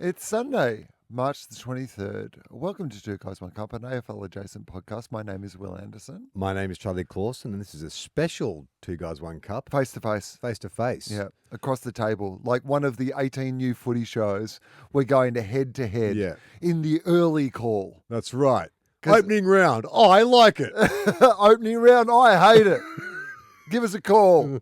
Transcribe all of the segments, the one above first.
It's Sunday, March the 23rd. Welcome to Two Guys, One Cup, an AFL adjacent podcast. My name is Wil Anderson. My name is Charlie Clausen, and this is a special Two Guys, One Cup. Face to face. Face to face. Yeah, across the table. Like one of the 18 new footy shows, we're going to head in the early call. That's right. Opening round. Oh, I like it. Opening round, I hate it. Give us a call.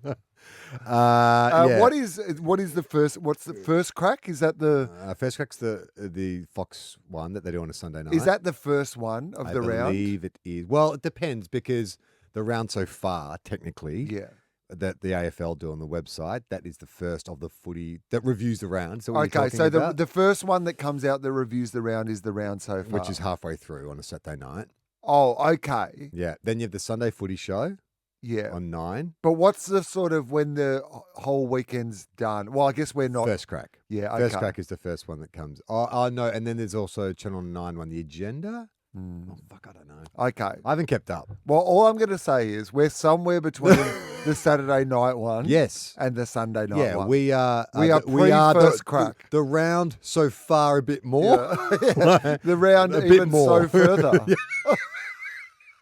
Yeah. What is the first? What's the first crack? Is that the First crack's the Fox one that they do on a Sunday night. Is that the first one of the round? I believe it is. Well, it depends because the round so far, technically, that the AFL do on the website, that is the first of the footy that reviews the round. So okay, so the first one that comes out that reviews the round is the round so far, which is halfway through on a Saturday night. Oh, okay. Yeah. Then you have the Sunday footy show. Yeah. On 9. But what's the sort of when the whole weekend's done? Well, I guess we're not. First crack. Yeah, okay. First crack is the first one that comes. Oh, no. And then there's also Channel 9 one, the agenda. Oh, fuck, I don't know. Okay. I haven't kept up. Well, all I'm going to say is we're somewhere between the Saturday night one and the Sunday night one. We are first crack. The round so far a bit more. Yeah. The round a even bit more. so further.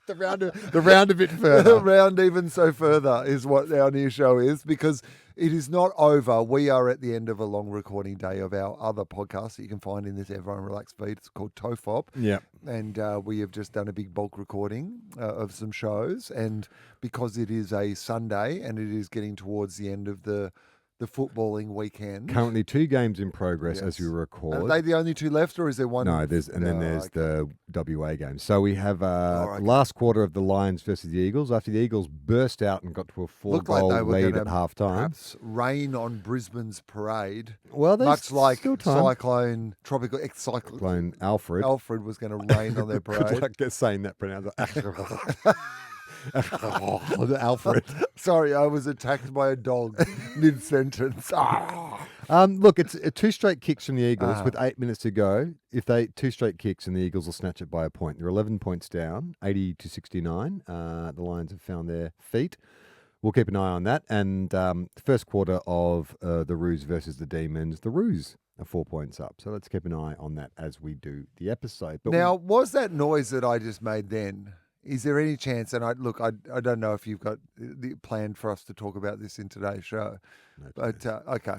The round a bit further. The round even so further is what our new show is, because it is not over. We are at the end of a long recording day of our other podcast that you can find in this Everyone Relax feed. It's called TOFOP. Yeah. And we have just done a big bulk recording of some shows. And because it is a Sunday and it is getting towards the end of the footballing weekend. Currently 2 games in progress as we record. Are they the only 2 left, or is there one? No, there's the WA game. So we have last quarter of the Lions versus the Eagles. After the Eagles burst out and got to a 4-goal lead at halftime. Perhaps rain on Brisbane's parade. Well, much like still time. Cyclone Alfred. Alfred was going to rain on their parade. Good luck saying that pronounced. Alfred. Sorry, I was attacked by a dog mid-sentence. Look, it's 2 straight kicks from the Eagles with 8 minutes to go. If 2 straight kicks and the Eagles will snatch it by a point. They're 11 points down, 80-69. The Lions have found their feet. We'll keep an eye on that. And the first quarter of the Roos versus the Demons, the Roos are 4 points up. So let's keep an eye on that as we do the episode. But now, was that noise that I just made then? Is there any chance, and I don't know if you've got the plan for us to talk about this in today's show, but okay.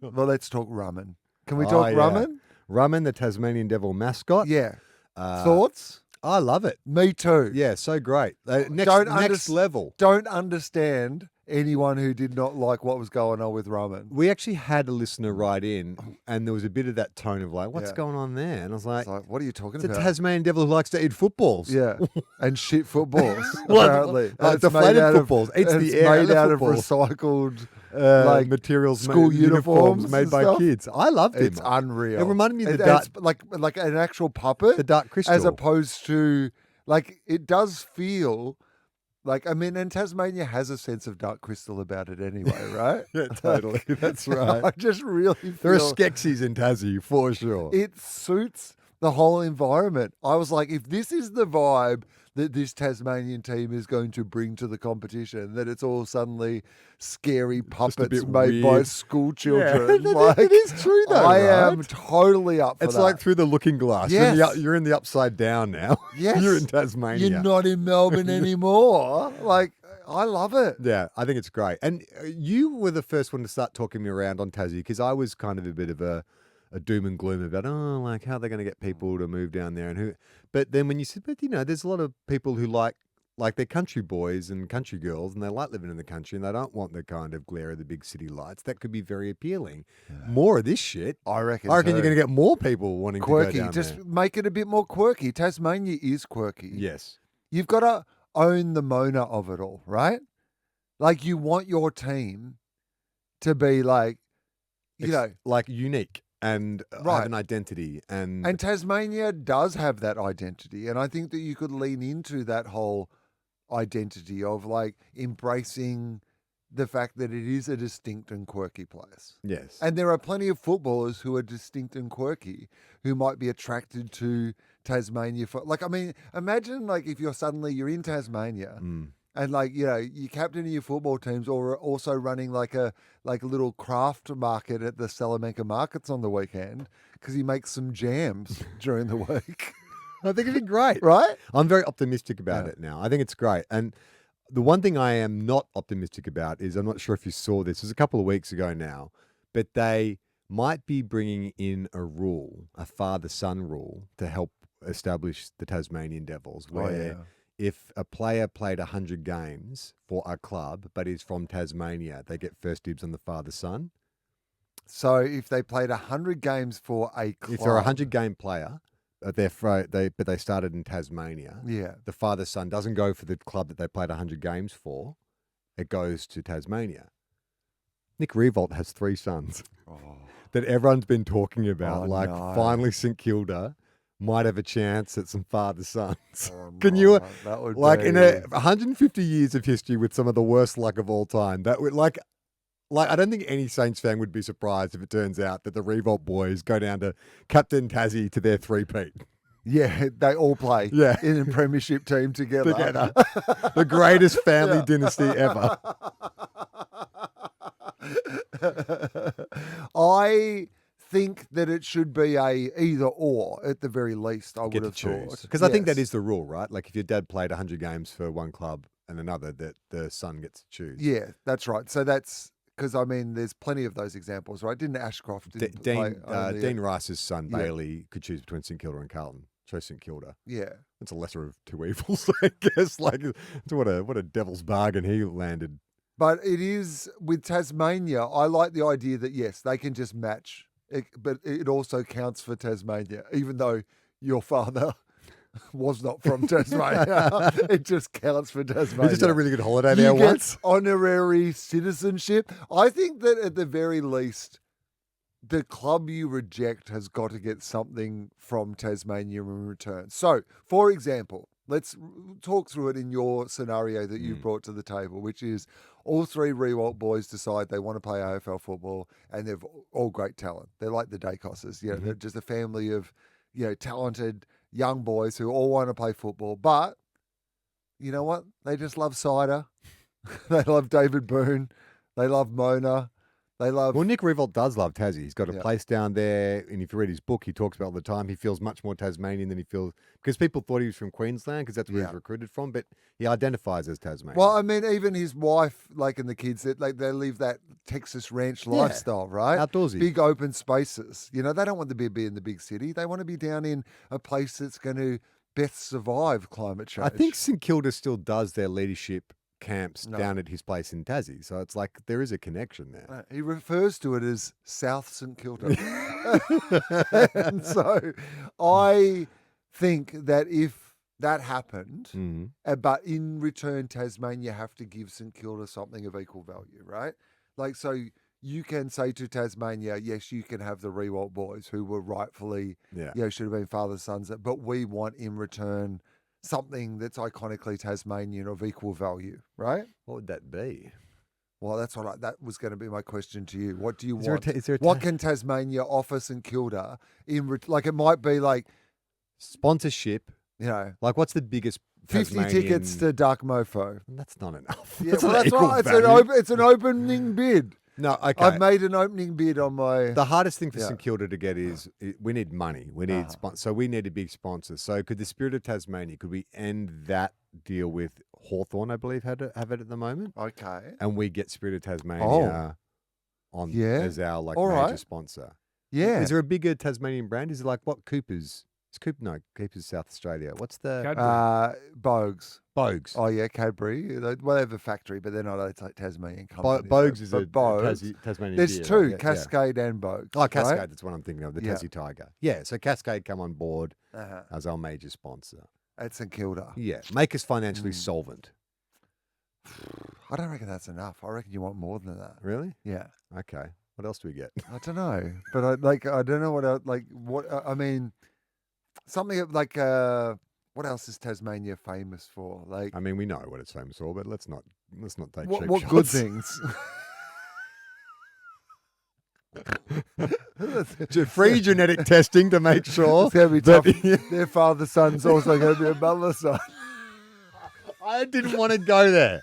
Well, let's talk Rum'un. Can we talk Rum'un? Rum'un, the Tasmanian Devil mascot. Yeah. Thoughts? I love it. Me too. Yeah, so great. Next level. Don't understand anyone who did not like what was going on with Rum'un. We actually had a listener write in, and there was a bit of that tone of like, what's going on there? And I was like, what are you talking about? It's a Tasmanian devil who likes to eat footballs. Yeah, and shit footballs, apparently. Deflated footballs. Eats the air. It's made out of recycled materials, school uniforms made by kids. I loved it. It's unreal. It reminded me of the dark, like an actual puppet. The Dark Crystal. As opposed to, it does feel... and Tasmania has a sense of Dark Crystal about it anyway, right? Yeah, totally. That's right. I just really feel... There are Skeksis in Tassie, for sure. It suits the whole environment. I was like, if this is the vibe that this Tasmanian team is going to bring to the competition, that it's all suddenly scary puppets made by school children. Yeah, it is true, though, I am totally up for that. It's like Through the Looking Glass. Yes. You're in the upside down now. Yes. You're in Tasmania. You're not in Melbourne anymore. I love it. Yeah, I think it's great. And you were the first one to start talking me around on Tassie, because I was kind of a bit of a doom and gloom about, how are they going to get people to move down there? But then when you said, there's a lot of people who like they're country boys and country girls, and they like living in the country, and they don't want the kind of glare of the big city lights. That could be very appealing. Yeah. More of this shit. I reckon you're going to get more people wanting quirky. To go down Just there. Make it a bit more quirky. Tasmania is quirky. Yes. You've got to own the Mona of it all, right? You want your team to be unique. And have an identity. And Tasmania does have that identity. And I think that you could lean into that whole identity of embracing the fact that it is a distinct and quirky place. Yes. And there are plenty of footballers who are distinct and quirky who might be attracted to Tasmania. Imagine if you're in Tasmania And you captain of your football teams, or also running like a little craft market at the Salamanca markets on the weekend because he makes some jams during the week. I think it'd be great. Right? I'm very optimistic about it now. I think it's great. And the one thing I am not optimistic about is, I'm not sure if you saw this, it was a couple of weeks ago now, but they might be bringing in a rule, a father-son rule, to help establish the Tasmanian Devils, where if a player played 100 games for a club but is from Tasmania, they get first dibs on the father-son. So if they played 100 games for a club... If they're a 100-game player, but they started in Tasmania, the father-son doesn't go for the club that they played 100 games for. It goes to Tasmania. Nick Riewoldt has 3 sons that everyone's been talking about. Finally St Kilda might have a chance at some father-sons. Can you, that would in 150 years of history with some of the worst luck of all time, that would I don't think any Saints fan would be surprised if it turns out that the Riewoldt boys go down to Captain Tassie to their three-peat. Yeah, they all play in a premiership team together. The greatest family dynasty ever. I think that it should be a either or at the very least. I would have thought, because I think that is the rule, right? Like if your dad played 100 games for one club and another, that the son gets to choose. Yeah, that's right. So that's because there's plenty of those examples, right? Didn't Ashcroft? Dean Rice's son Bailey could choose between St Kilda and Carlton. Chose St Kilda. Yeah, it's a lesser of two evils, I guess. What a devil's bargain he landed. But it is with Tasmania. I like the idea that yes, they can just match. But it also counts for Tasmania, even though your father was not from Tasmania. It just counts for Tasmania. We just had a really good holiday there once. Honorary citizenship. I think that at the very least, the club you reject has got to get something from Tasmania in return. So, for example, let's talk through it in your scenario that you've brought to the table, which is all 3 Riewoldt boys decide they want to play AFL football, and they've all great talent. They're like the Dacosses. They're just a family of, talented young boys who all want to play football. But you know what? They just love cider. They love David Boone. They love Mona. Well, Nick Riewoldt does love Tassie. He's got a place down there, and if you read his book, he talks about all the time. He feels much more Tasmanian than he feels, because people thought he was from Queensland because that's where he's recruited from, but he identifies as Tasmanian. Well, even his wife, and the kids, they live that Texas ranch lifestyle, right? Outdoorsy, big open spaces. They don't want to be in the big city. They want to be down in a place that's going to best survive climate change. I think St Kilda still does their leadership camps down at his place in Tassie. So it's like there is a connection there. He refers to it as South St Kilda. And so I think that if that happened, but in return Tasmania have to give St Kilda something of equal value, right? So you can say to Tasmania, yes, you can have the Riewoldt boys who were rightfully, should have been father sons, but we want in return something that's iconically Tasmanian of equal value, right? What would that be? Well, that was going to be my question to you. What do you want? What can Tasmania offer St Kilda it might be sponsorship. What's the biggest 50 tickets to Dark Mofo? That's not enough. Yeah, that's right. It's an opening bid. No, okay. I've made an opening bid on my... The hardest thing for St Kilda to get is we need money. We need so we need a big sponsor. So could the Spirit of Tasmania, could we end that deal with Hawthorn, I believe, have it at the moment? Okay. And we get Spirit of Tasmania as our major sponsor. Yeah. Is there a bigger Tasmanian brand? Is it like what Cooper's? Cooper's South Australia. What's the... Bogues. Bogues. Oh, yeah, Cadbury. They have a factory, but they're not a Tasmanian company. Bogues is a Tasmanian There's beer, 2, right? Cascade and Bogues. Oh, Cascade, right? That's what I'm thinking of, the Tassie Tiger. Yeah, so Cascade come on board as our major sponsor. At St Kilda. Yeah, make us financially solvent. I don't reckon that's enough. I reckon you want more than that. Really? Yeah. Okay. What else do we get? I don't know. But I don't know what else, something like what else is Tasmania famous for? We know what it's famous for, but let's not take cheap what shots. good things? Free genetic testing to make sure it's going to be tough. Their father son's also going to be a mother son. I didn't want to go there.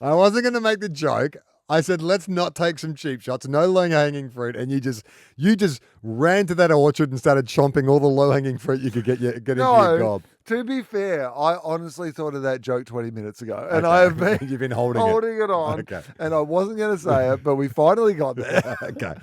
I wasn't going to make the joke. I said, let's not take some cheap shots. No low-hanging fruit. And you just ran to that orchard and started chomping all the low-hanging fruit you could get into your gob. To be fair, I honestly thought of that joke 20 minutes ago. And I have been, You've been holding it on. Okay. And I wasn't going to say it, but we finally got there. Okay.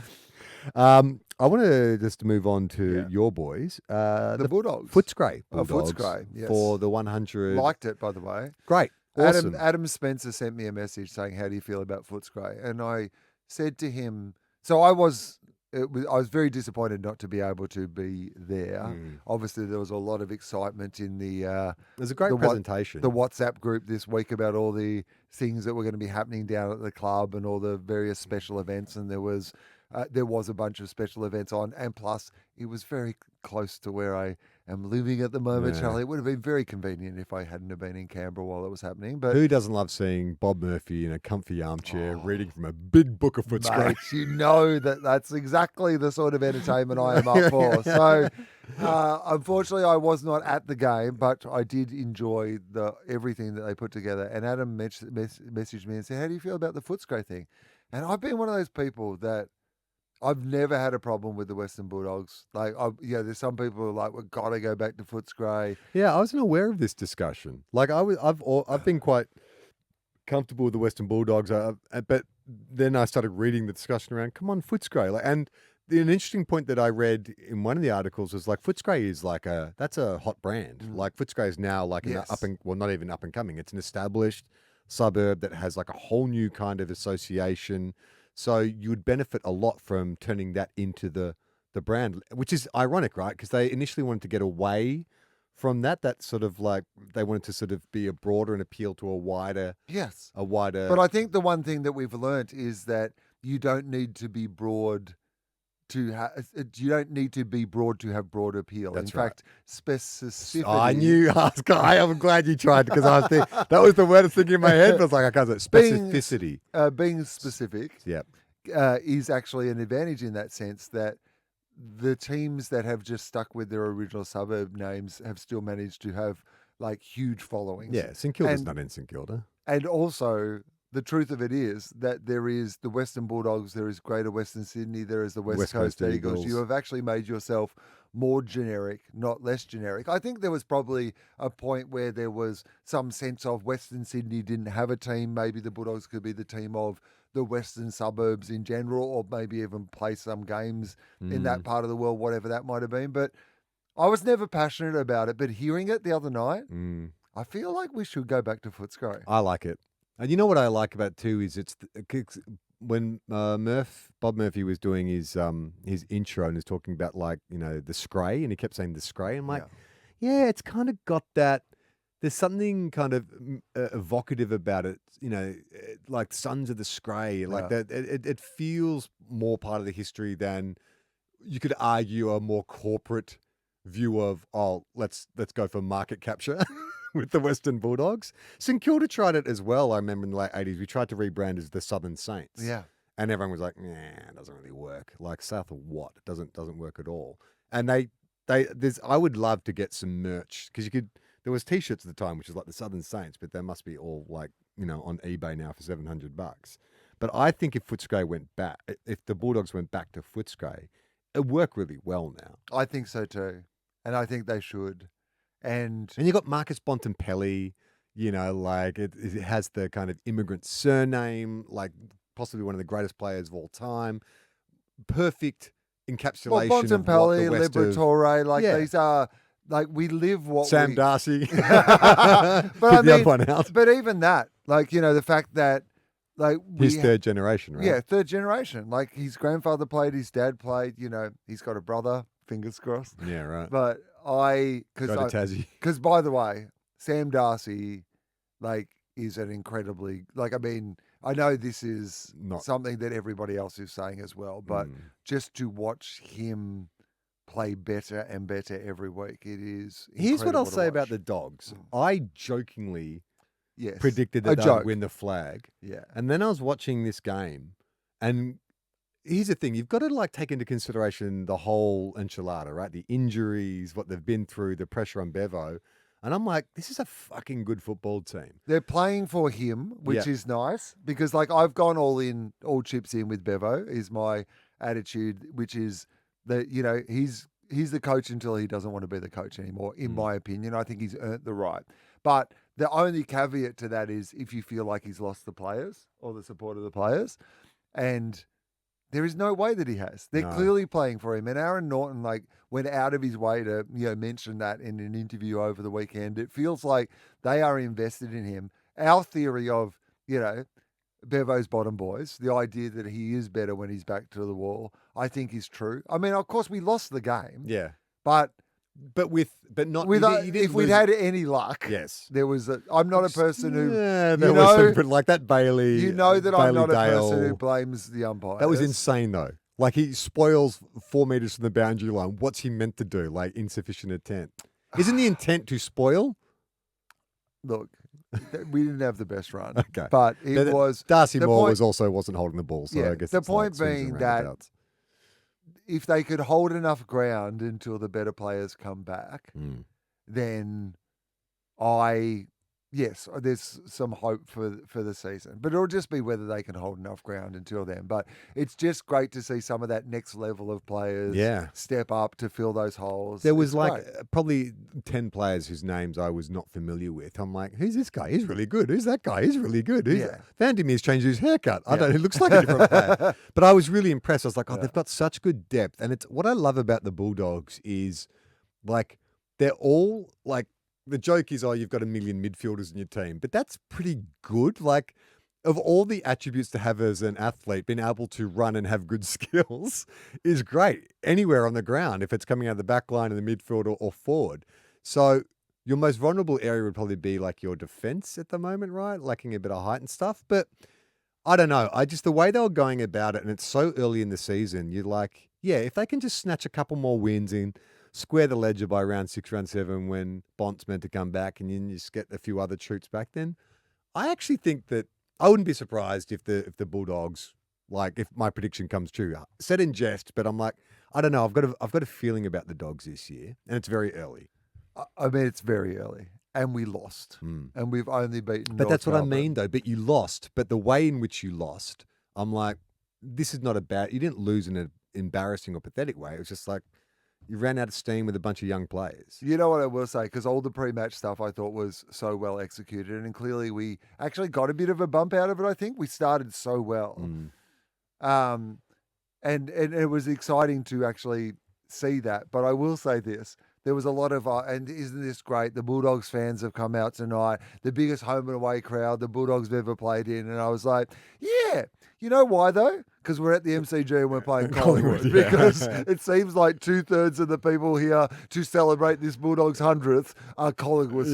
I want to just move on to your boys. The Bulldogs. Footscray Bulldogs. Footscray, yes. For the 100. Liked it, by the way. Great. Awesome. Adam Spencer sent me a message saying, how do you feel about Footscray? And I said to him, so I was very disappointed not to be able to be there. Obviously, there was a lot of excitement in the... it was a great presentation. The WhatsApp group this week about all the things that were going to be happening down at the club and all the various special events. And there was a bunch of special events on. And plus, it was very close to where I am living at the moment, Charlie. It would have been very convenient if I hadn't have been in Canberra while it was happening. But who doesn't love seeing Bob Murphy in a comfy armchair reading from a big book of Footscray? You know that's exactly the sort of entertainment I am up for. So, unfortunately, I was not at the game, but I did enjoy everything that they put together. And Adam messaged me and said, how do you feel about the Footscray thing? And I've been one of those people that I've never had a problem with the Western Bulldogs. Like, there's some people who are like, we've got to go back to Footscray. Yeah, I wasn't aware of this discussion. Like, I've been quite comfortable with the Western Bulldogs, but then I started reading the discussion around, come on, Footscray. And an interesting point that I read in one of the articles was like, Footscray is that's a hot brand. Like, Footscray is now like not even up and coming. It's an established suburb that has like a whole new kind of association. So you would benefit a lot from turning that into the brand, which is ironic, right? Because they initially wanted to get away from that sort of like they wanted to sort of be a broader and appeal to a wider. But I think the one thing that we've learnt is that you don't need to be broad to have broad appeal. That's in fact, specificity. I knew. I'm glad you tried because I was thinking that was the word I was thinking in my head. But I was like, I can't say specificity. Being specific, is actually an advantage in that sense that the teams that have just stuck with their original suburb names have still managed to have like huge followings. Yeah, St Kilda's not in St Kilda, and also. The truth of it is that there is the Western Bulldogs, there is Greater Western Sydney, there is the West Coast Eagles. You have actually made yourself more generic, not less generic. I think there was probably a point where there was some sense of Western Sydney didn't have a team. Maybe the Bulldogs could be the team of the Western suburbs in general, or maybe even play some games in that part of the world, whatever that might have been. But I was never passionate about it. But hearing it the other night, I feel like we should go back to Footscray. I like it. And you know what I like about it too is when Bob Murphy was doing his intro and was talking about like, you know, the Scray, and he kept saying the Scray. I'm like, it's kind of got that. There's something kind of evocative about it, you know, like Sons of the Scray, like that. It feels more part of the history than you could argue a more corporate view of. Let's go for market capture. With the Western Bulldogs. St Kilda tried it as well, I remember in the late 80s. We tried to rebrand as the Southern Saints. Yeah. And everyone was like, it doesn't really work. Like, south of what? It doesn't work at all. And I would love to get some merch, because there was T-shirts at the time, which is like the Southern Saints, but they must be all like, you know, on eBay now for $700. But I think if the Bulldogs went back to Footscray, it'd work really well now. I think so too. And I think they should. And you got Marcus Bontempelli, you know, like it has the kind of immigrant surname, like possibly one of the greatest players of all time. Perfect encapsulation Bontempelli, of what the Liberatore, these are like we live what Sam Darcy. But the other one out. But even that, like, you know, the fact that like his third generation, right? Yeah, third generation. Like his grandfather played, his dad played, you know, he's got a brother, fingers crossed. Yeah, right. But because by the way, Sam Darcy, like, is an incredibly, like, I mean, I know this is not something that everybody else is saying as well, but just to watch him play better and better every week, it is. Here's what I'll say about the Dogs. I jokingly predicted that they would win the flag. Yeah, and then I was watching this game, and here's the thing. You've got to like take into consideration the whole enchilada, right? The injuries, what they've been through, the pressure on Bevo. And I'm like, this is a fucking good football team. They're playing for him, which is nice because, like, I've gone all chips in with Bevo is my attitude, which is that, he's the coach until he doesn't want to be the coach anymore, in my opinion. I think he's earned the right. But the only caveat to that is if you feel like he's lost the players or the support of the players. And there is no way that he has. They're clearly playing for him. And Aaron Norton, went out of his way to, mention that in an interview over the weekend. It feels like they are invested in him. Our theory of, Bevo's bottom boys, the idea that he is better when he's back to the wall, I think is true. I mean, of course, we lost the game. Yeah. But not with you didn't if we'd lose. had any luck, Yes. there was. I'm not a person who. Yeah, there was some, like that Bailey. You know that I'm Bailey not a person Dale. who blames the umpire. That was insane, though. Like, he spoils 4 meters from the boundary line. What's he meant to do? Like, insufficient intent. Isn't the intent to spoil? Look, we didn't have the best run. Okay. But it was. Darcy Moore point, wasn't holding the ball. So yeah, I guess the it's point like swings being and that roundabouts. if they could hold enough ground until the better players come back, then there's some hope for the season. But it'll just be whether they can hold enough ground until then. But it's just great to see some of that next level of players step up to fill those holes. There was probably 10 players whose names I was not familiar with. I'm like, who's this guy? He's really good. Who's that guy? He's really good. Van der Meer's changed his haircut. I don't know. He looks like a different player. But I was really impressed. I was like, they've got such good depth. And it's what I love about the Bulldogs is, like, they're all, like, the joke is, you've got 1 million midfielders in your team, but that's pretty good. Like, of all the attributes to have as an athlete, being able to run and have good skills is great anywhere on the ground, if it's coming out of the back line in the midfield or forward. So your most vulnerable area would probably be like your defense at the moment, right? Lacking a bit of height and stuff. But I don't know. The way they were going about it, and it's so early in the season, you're like, if they can just snatch a couple more wins in, square the ledger by round 6, round 7 when Bont's meant to come back and you just get a few other troops back then. I actually think that I wouldn't be surprised if the Bulldogs, like, if my prediction comes true. Said in jest, but I'm like, I don't know. I've got a feeling about the Dogs this year, and it's very early. I mean, it's very early. And we lost. And we've only beaten But North that's what Melbourne. I mean, though. But you lost. But the way in which you lost, I'm like, this is not you didn't lose in an embarrassing or pathetic way. It was just like, you ran out of steam with a bunch of young players. You know what I will say? Because all the pre-match stuff I thought was so well executed. And clearly we actually got a bit of a bump out of it, I think. We started so well. And it was exciting to actually see that. But I will say this. There was a lot of, and isn't this great? The Bulldogs fans have come out tonight, the biggest home and away crowd the Bulldogs have ever played in. And I was like, yeah, you know why though? Because we're at the MCG and we're playing Collingwood. Because it seems like 2/3 of the people here to celebrate this Bulldogs 100th are Collingwood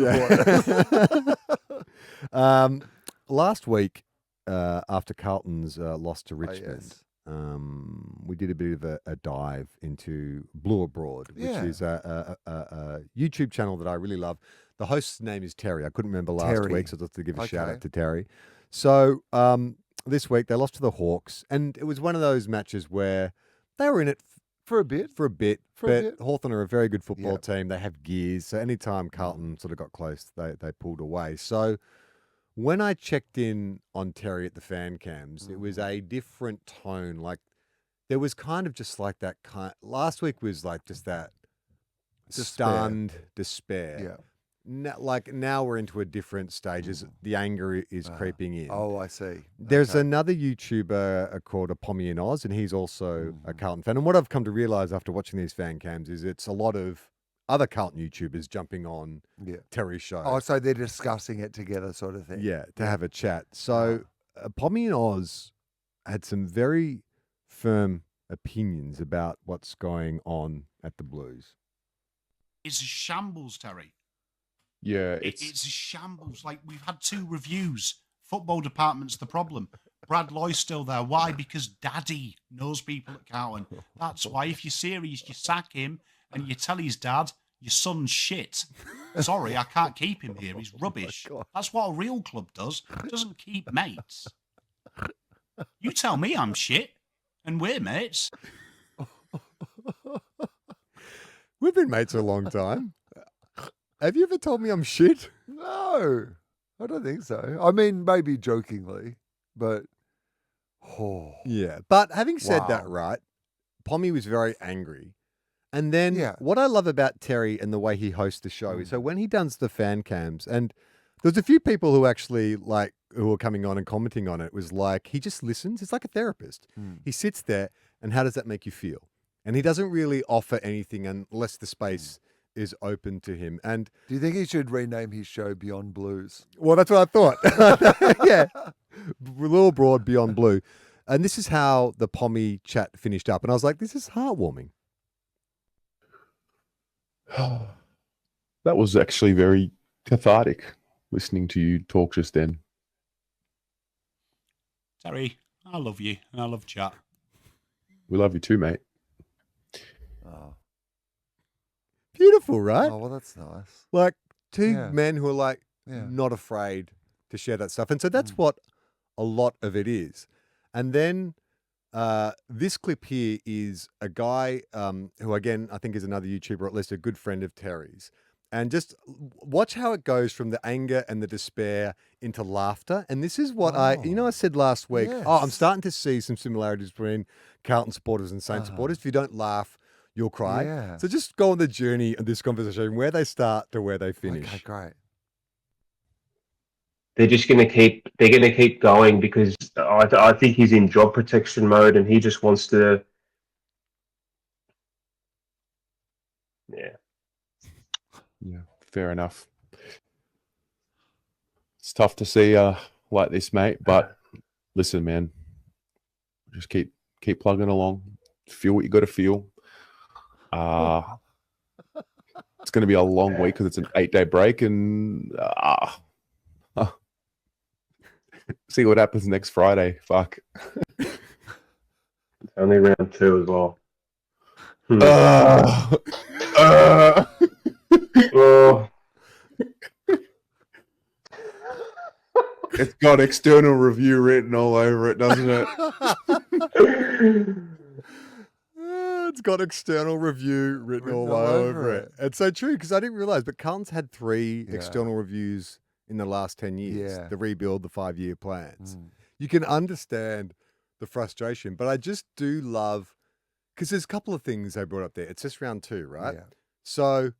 supporters. Last week, after Carlton's loss to Richmond, yes. We did a bit of a dive into Blue Abroad, which is a YouTube channel that I really love. The host's name is Terry. I couldn't remember last week, so I'd have to give a shout out to Terry. So this week they lost to the Hawks, and it was one of those matches where they were in it for a bit. But Hawthorn are a very good football team. They have gears, so anytime Carlton sort of got close, they pulled away. So when I checked in on Terry at the fan cams, it was a different tone. Like, there was kind of just like that last week was like just that stunned despair. Yeah. Now we're into a different stage. The anger is creeping in. Oh, I see. There's another YouTuber called a Pommy in Oz, and he's also a Carlton fan. And what I've come to realize after watching these fan cams is it's a lot of other Carlton YouTubers jumping on Terry's show. Oh, so they're discussing it together sort of thing. Yeah, to have a chat. So Pommy and Oz had some very firm opinions about what's going on at the Blues. It's a shambles, Terry. Yeah, It's a shambles. Like, we've had 2 reviews. Football department's the problem. Brad Loy's still there. Why? Because Daddy knows people at Carlton. That's why. If you're serious, you sack him and you tell his dad, your son's shit. Sorry, I can't keep him here. He's rubbish. That's what a real club does. It doesn't keep mates. You tell me I'm shit, and we're mates. We've been mates a long time. Have you ever told me I'm shit? No, I don't think so. I mean, maybe jokingly, but Yeah. But having said that, Wow. right, Pommy was very angry. And then Yeah. what I love about Terry and the way he hosts the show is so when he does the fan cams, and there's a few people who actually who are coming on and commenting on it, was like, he just listens. It's like a therapist. He sits there and how does that make you feel? And he doesn't really offer anything unless the space is open to him. And do you think he should rename his show Beyond Blues? well, that's what I thought. Yeah. Little Broad Beyond Blue. And this is how the Pommy chat finished up. And I was like, this is heartwarming. That was actually very cathartic, listening to you talk just then. Terry, I love you and I love chat. We love you too, mate. Oh, Beautiful, right? well, that's nice. Like two Yeah. men who are like Yeah. not afraid to share that stuff. And so that's what a lot of it is. And then this clip here is a guy who, again, I think is another YouTuber, or at least a good friend of Terry's. And just watch how it goes from the anger and the despair into laughter. And this is what I said last week, I'm Yes. starting to see some similarities between Carlton supporters and Saints supporters. If you don't laugh, you'll cry. Yeah. So just go on the journey of this conversation, where they start to where they finish. Okay, great. They're just going to keep going because I think he's in job protection mode and he just wants to. Yeah, fair enough. It's tough to see like this, mate. But listen, man, just keep plugging along. Feel what you got to feel. It's going to be a long week because it's an 8-day break, and see what happens next Friday. Fuck. Only round 2 as well. Oh, It's got external review written all over it, doesn't it? It's got external review written all over it. It's so true because I didn't realize, but Carlton's had 3 external reviews in the last 10 years. Yeah. The rebuild, the 5-year plans. You can understand the frustration, but I just do love, because there's a couple of things they brought up there. It's just round 2, right? Yeah. So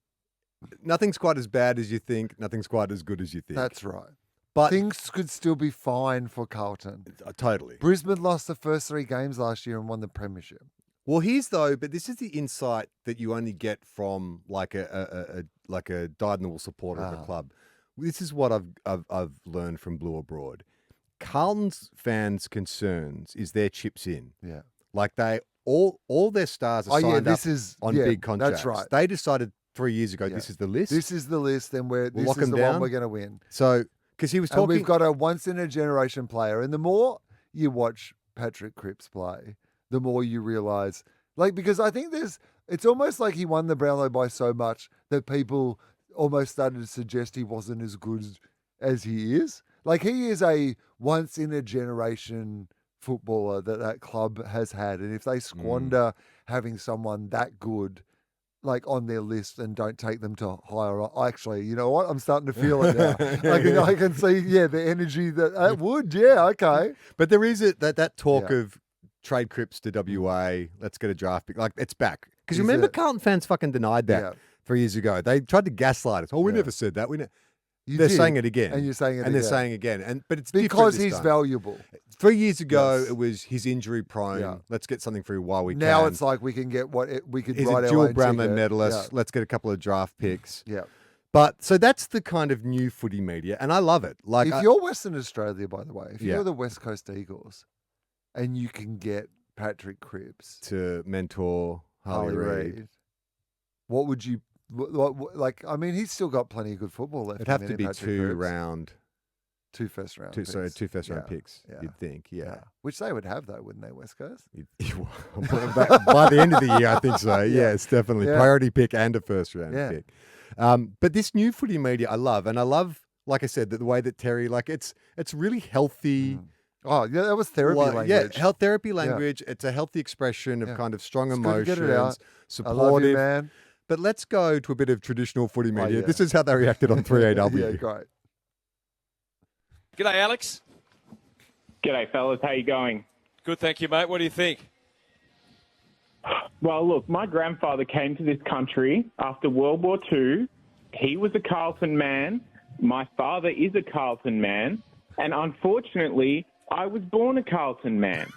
nothing's quite as bad as you think. Nothing's quite as good as you think. That's right. but Things could still be fine for Carlton. Totally. Brisbane lost the first 3 games last year and won the premiership. Well, but this is the insight that you only get from like a dyed-in-the-wool supporter of a club. This is what I've learned from Blue Abroad. Carlton's fans' concerns is their chips in. Yeah. Like they all their stars are signed up on big contracts. That's right. They decided 3 years ago this is the list. This is the list, and this lock is them the down. one we're going to win. So because he was And talking, we've got a once-in-a-generation player. And the more you watch Patrick Cripps play, the more you realise, because I think it's almost like he won the Brownlow by so much that people almost started to suggest he wasn't as good as he is. Like, he is a once-in-a-generation footballer that club has had. And if they squander having someone that good, on their list, and don't take them to higher. Actually, you know what? I'm starting to feel it now. I can see, the energy that would. Yeah, okay. but there is that talk of trade Cripps to WA. Let's get a draft pick. It's back because Is remember it? Carlton fans fucking denied that 3 years ago. They tried to gaslight us. Oh, we never said that. They're did, saying it again, and you're saying it, and again. they're saying again, but it's because different this he's time. valuable. 3 years ago, Yes. it was he's injury prone. Yeah. Let's get something for you while we Now can. it's like we can get we could He's write a our dual own Brownlow ticket. medalist. Let's get a couple of draft picks. Yeah. But so that's the kind of new footy media, and I love it. If you're Western Australia, by the way, if Yeah. you're the West Coast Eagles, and you can get Patrick Cripps to mentor Harley Reid, what would you like? I mean, he's still got plenty of good football left. it'd have in to him, be Patrick 2 Cripps. round. 2 first round. Two first round Yeah. picks, Yeah. you'd think, yeah. Which they would have though, wouldn't they, West Coast? By the end of the year, I think so. Yeah, it's definitely Yeah. priority pick and a first round Yeah. pick. But this new footy media, I love, and I love, like I said, that the way that Terry, it's really healthy. Oh, yeah, that was therapy language. Yeah, health therapy language. It's a healthy expression of kind of strong It's good to get it out. emotions, I love you, supportive. man. But let's go to a bit of traditional footy media. yeah. This is how they reacted on 3AW. Yeah, great. G'day, Alex. G'day, fellas. How you going? Good, thank you, mate. What do you think? Well, look, my grandfather came to this country after World War II. He was a Carlton man. My father is a Carlton man. And unfortunately, I was born a Carlton man.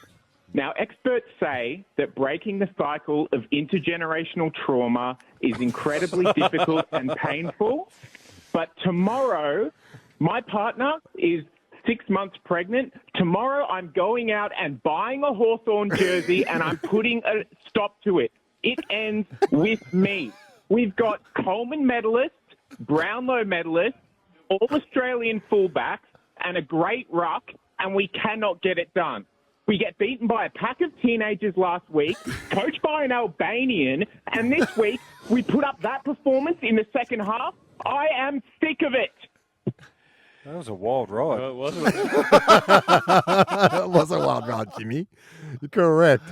Now, experts say that breaking the cycle of intergenerational trauma is incredibly difficult and painful. But tomorrow, my partner is 6 months pregnant. Tomorrow, I'm going out and buying a Hawthorn jersey and I'm putting a stop to it. It ends with me. We've got Coleman medalists, Brownlow medalists, all Australian fullbacks, and a great ruck, and we cannot get it done. We get beaten by a pack of teenagers last week, coached by an Albanian, and this week we put up that performance in the second half. I am sick of it. That was a wild ride. Oh, wasn't it? It was a wild ride, Jimmy. You're correct.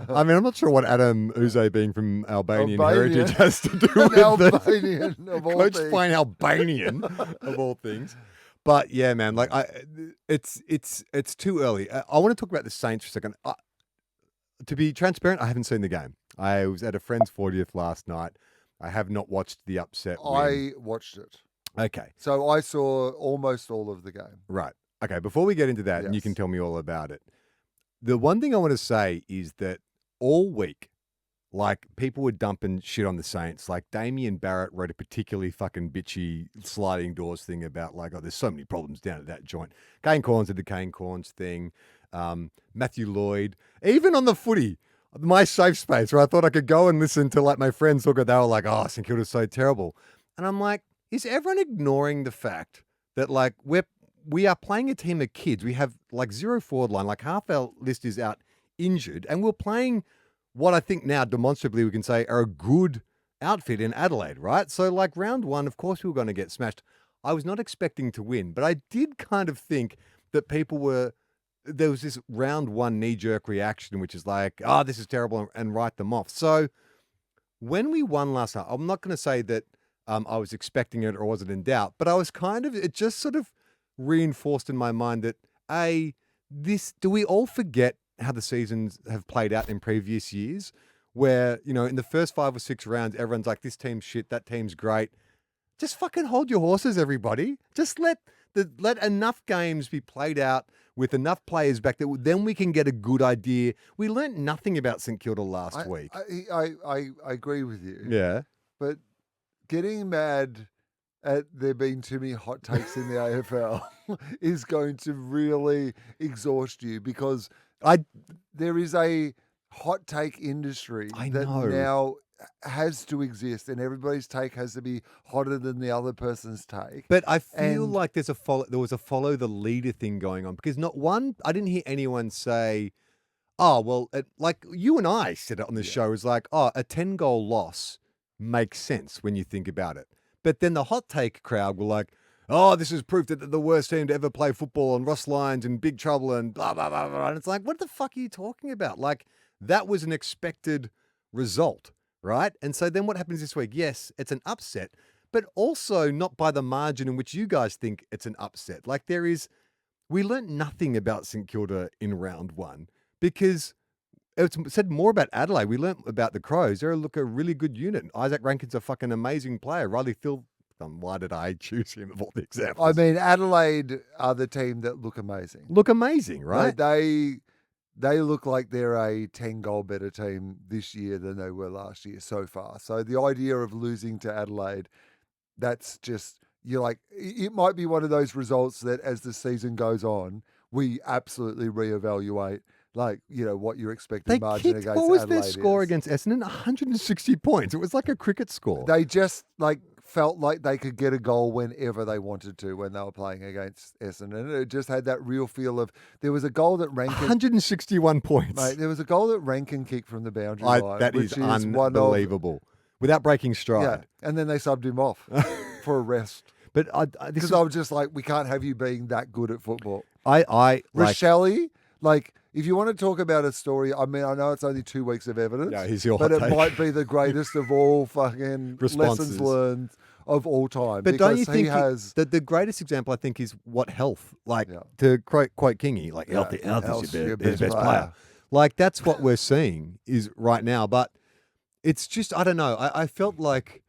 I mean, I'm not sure what Adam Uze being from Albanian heritage has to do with Albanian of all Coach things. playing Albanian of all things. But yeah, man, like it's too early. I want to talk about the Saints for a second. To be transparent, I haven't seen the game. I was at a friend's 40th last night. I have not watched the upset win. I watched it. Okay. So I saw almost all of the game. Right. Okay, before we get into that, and you Yes. can tell me all about it, the one thing I want to say is that all week, like, people were dumping shit on the Saints. Like, Damien Barrett wrote a particularly fucking bitchy sliding doors thing about, like, oh, there's so many problems down at that joint. Kane Corns did the Kane Corns thing. Matthew Lloyd, even on the footy, my safe space where I thought I could go and listen to, like, my friends talk, they were like, oh, St Kilda's so terrible. And I'm like, is everyone ignoring the fact that, like, we are playing a team of kids? We have, like, zero forward line. Like, half our list is out injured. And we're playing what I think now demonstrably we can say are a good outfit in Adelaide, right? So, like, round one, of course we were going to get smashed. I was not expecting to win, but I did kind of think that there was this round one knee-jerk reaction, which is like, oh, this is terrible, and write them off. So when we won last night, I'm not going to say that I was expecting it or wasn't in doubt, but I was it just sort of reinforced in my mind that, do we all forget how the seasons have played out in previous years where, you know, in the first 5 or 6 rounds, everyone's like, this team's shit, that team's great. Just fucking hold your horses, everybody. Just let enough games be played out with enough players back that then we can get a good idea. We learnt nothing about St Kilda last week. I agree with you. Yeah. But getting mad at there being too many hot takes in the AFL is going to really exhaust you because there is a hot take industry that now has to exist and everybody's take has to be hotter than the other person's take. But I feel like there was a follow the leader thing going on because I didn't hear anyone say, oh, well, like you and I said it on the show, is like, oh, a 10-goal loss makes sense when you think about it. But then the hot take crowd were like, oh, this is proof that they're the worst team to ever play football and Ross Lyon's in big trouble and blah, blah, blah, blah. And it's like, what the fuck are you talking about? Like, that was an expected result, right? And so then what happens this week? Yes, it's an upset, but also not by the margin in which you guys think it's an upset. Like we learnt nothing about St Kilda in round one because it said more about Adelaide. We learnt about the Crows. They're a really good unit. Isaac Rankin's a fucking amazing player. Riley Phil, why did I choose him of all the examples? I mean, Adelaide are the team that look amazing. Look amazing, right? They look like they're a 10-goal better team this year than they were last year so far. So the idea of losing to Adelaide, that's just, you're like, it might be one of those results that as the season goes on, we absolutely reevaluate, like, you know, what your expected margin against Adelaide is. What was their score against Essendon? 160 points. It was like a cricket score. They just, like, felt like they could get a goal whenever they wanted to when they were playing against Essendon. It just had that real feel of, there was a goal that Rankin... 161 points. Mate, there was a goal that Rankin kicked from the boundary line. That which is unbelievable. Without breaking stride. Yeah, and then they subbed him off for a rest. But because I was just like, we can't have you being that good at football. Rochelle, like, if you want to talk about a story, I mean, I know it's only 2 weeks of evidence, Yeah, here's your but hot it take. might be the greatest of all fucking Responses. lessons learned of all time. But don't you because he think has that the greatest example, I think, is what health, like Yeah. to quote Kingy, like health is Health's your your best best player. player. Like that's what we're seeing is right now. But it's just, I don't know. I felt like,